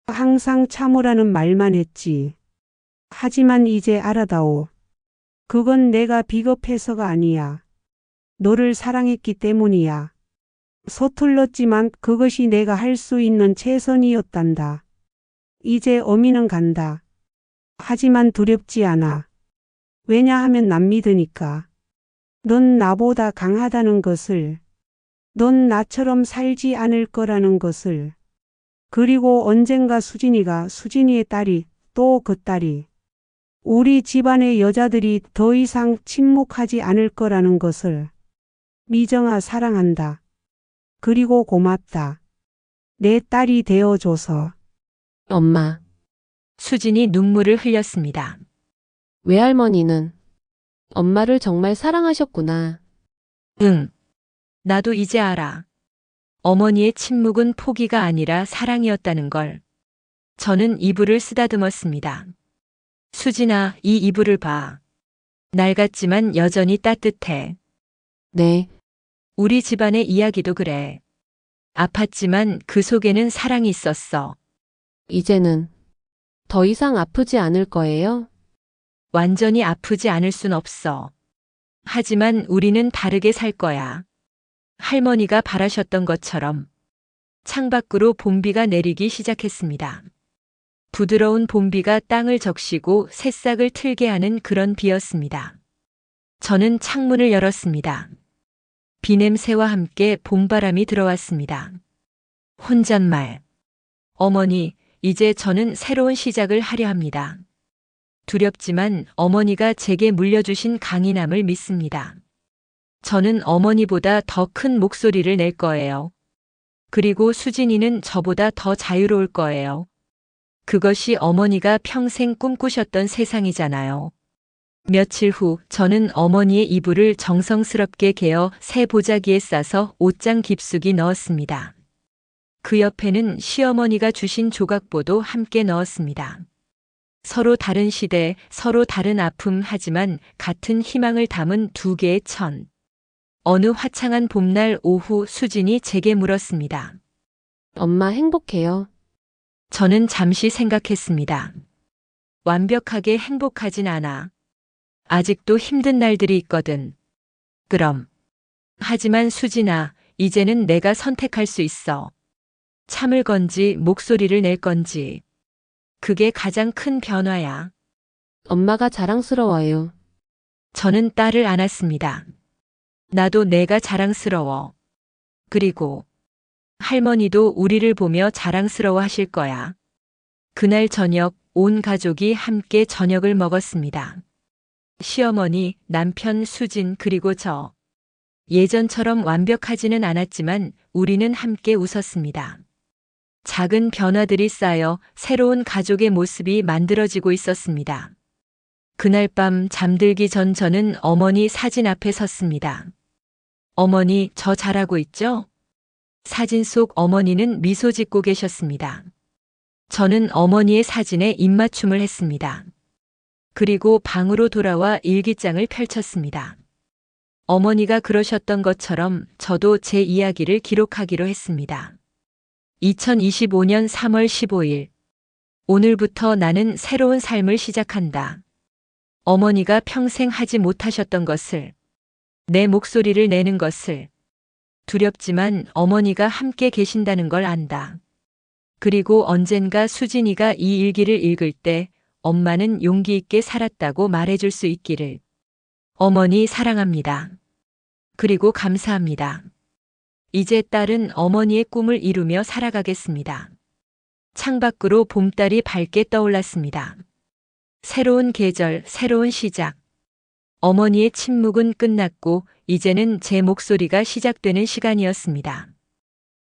항상 참으라는 말만 했지. 하지만 이제 알아다오. 그건 내가 비겁해서가 아니야. 너를 사랑했기 때문이야. 서툴렀지만 그것이 내가 할 수 있는 최선이었단다. 이제 어미는 간다. 하지만 두렵지 않아. 왜냐하면 난 믿으니까. 넌 나보다 강하다는 것을. 넌 나처럼 살지 않을 거라는 것을. 그리고 언젠가 수진이의 딸이, 또 그 딸이. 우리 집안의 여자들이 더 이상 침묵하지 않을 거라는 것을. 미정아, 사랑한다. 그리고 고맙다. 내 딸이 되어줘서. 엄마, 수진이 눈물을 흘렸습니다. 외할머니는 엄마를 정말 사랑하셨구나. 응. 나도 이제 알아. 어머니의 침묵은 포기가 아니라 사랑이었다는 걸. 저는 이불을 쓰다듬었습니다. 수진아, 이 이불을 봐. 낡았지만 여전히 따뜻해. 네, 우리 집안의 이야기도 그래. 아팠지만 그 속에는 사랑이 있었어. 이제는 더 이상 아프지 않을 거예요? 완전히 아프지 않을 순 없어. 하지만 우리는 다르게 살 거야. 할머니가 바라셨던 것처럼. 창밖으로 봄비가 내리기 시작했습니다. 부드러운 봄비가 땅을 적시고 새싹을 틀게 하는 그런 비였습니다. 저는 창문을 열었습니다. 비냄새와 함께 봄바람이 들어왔습니다. 혼잣말. 어머니, 이제 저는 새로운 시작을 하려 합니다. 두렵지만 어머니가 제게 물려주신 강인함을 믿습니다. 저는 어머니보다 더 큰 목소리를 낼 거예요. 그리고 수진이는 저보다 더 자유로울 거예요. 그것이 어머니가 평생 꿈꾸셨던 세상이잖아요. 며칠 후 저는 어머니의 이불을 정성스럽게 개어 새 보자기에 싸서 옷장 깊숙이 넣었습니다. 그 옆에는 시어머니가 주신 조각보도 함께 넣었습니다. 서로 다른 시대, 서로 다른 아픔 하지만 같은 희망을 담은 두 개의 천. 어느 화창한 봄날 오후 수진이 제게 물었습니다. 엄마 행복해요. 저는 잠시 생각했습니다. 완벽하게 행복하진 않아. 아직도 힘든 날들이 있거든. 그럼. 하지만 수진아, 이제는 내가 선택할 수 있어. 참을 건지 목소리를 낼 건지. 그게 가장 큰 변화야. 엄마가 자랑스러워요. 저는 딸을 안았습니다. 나도 내가 자랑스러워. 그리고 할머니도 우리를 보며 자랑스러워 하실 거야. 그날 저녁 온 가족이 함께 저녁을 먹었습니다. 시어머니, 남편 수진 그리고 저. 예전처럼 완벽하지는 않았지만 우리는 함께 웃었습니다. 작은 변화들이 쌓여 새로운 가족의 모습이 만들어지고 있었습니다. 그날 밤 잠들기 전 저는 어머니 사진 앞에 섰습니다. 어머니, 저 잘하고 있죠? 사진 속 어머니는 미소 짓고 계셨습니다. 저는 어머니의 사진에 입맞춤을 했습니다. 그리고 방으로 돌아와 일기장을 펼쳤습니다. 어머니가 그러셨던 것처럼 저도 제 이야기를 기록하기로 했습니다. 2025년 3월 15일. 오늘부터 나는 새로운 삶을 시작한다. 어머니가 평생 하지 못하셨던 것을, 내 목소리를 내는 것을, 두렵지만 어머니가 함께 계신다는 걸 안다. 그리고 언젠가 수진이가 이 일기를 읽을 때 엄마는 용기 있게 살았다고 말해줄 수 있기를. 어머니 사랑합니다. 그리고 감사합니다. 이제 딸은 어머니의 꿈을 이루며 살아가겠습니다. 창밖으로 봄달이 밝게 떠올랐습니다. 새로운 계절, 새로운 시작. 어머니의 침묵은 끝났고 이제는 제 목소리가 시작되는 시간이었습니다.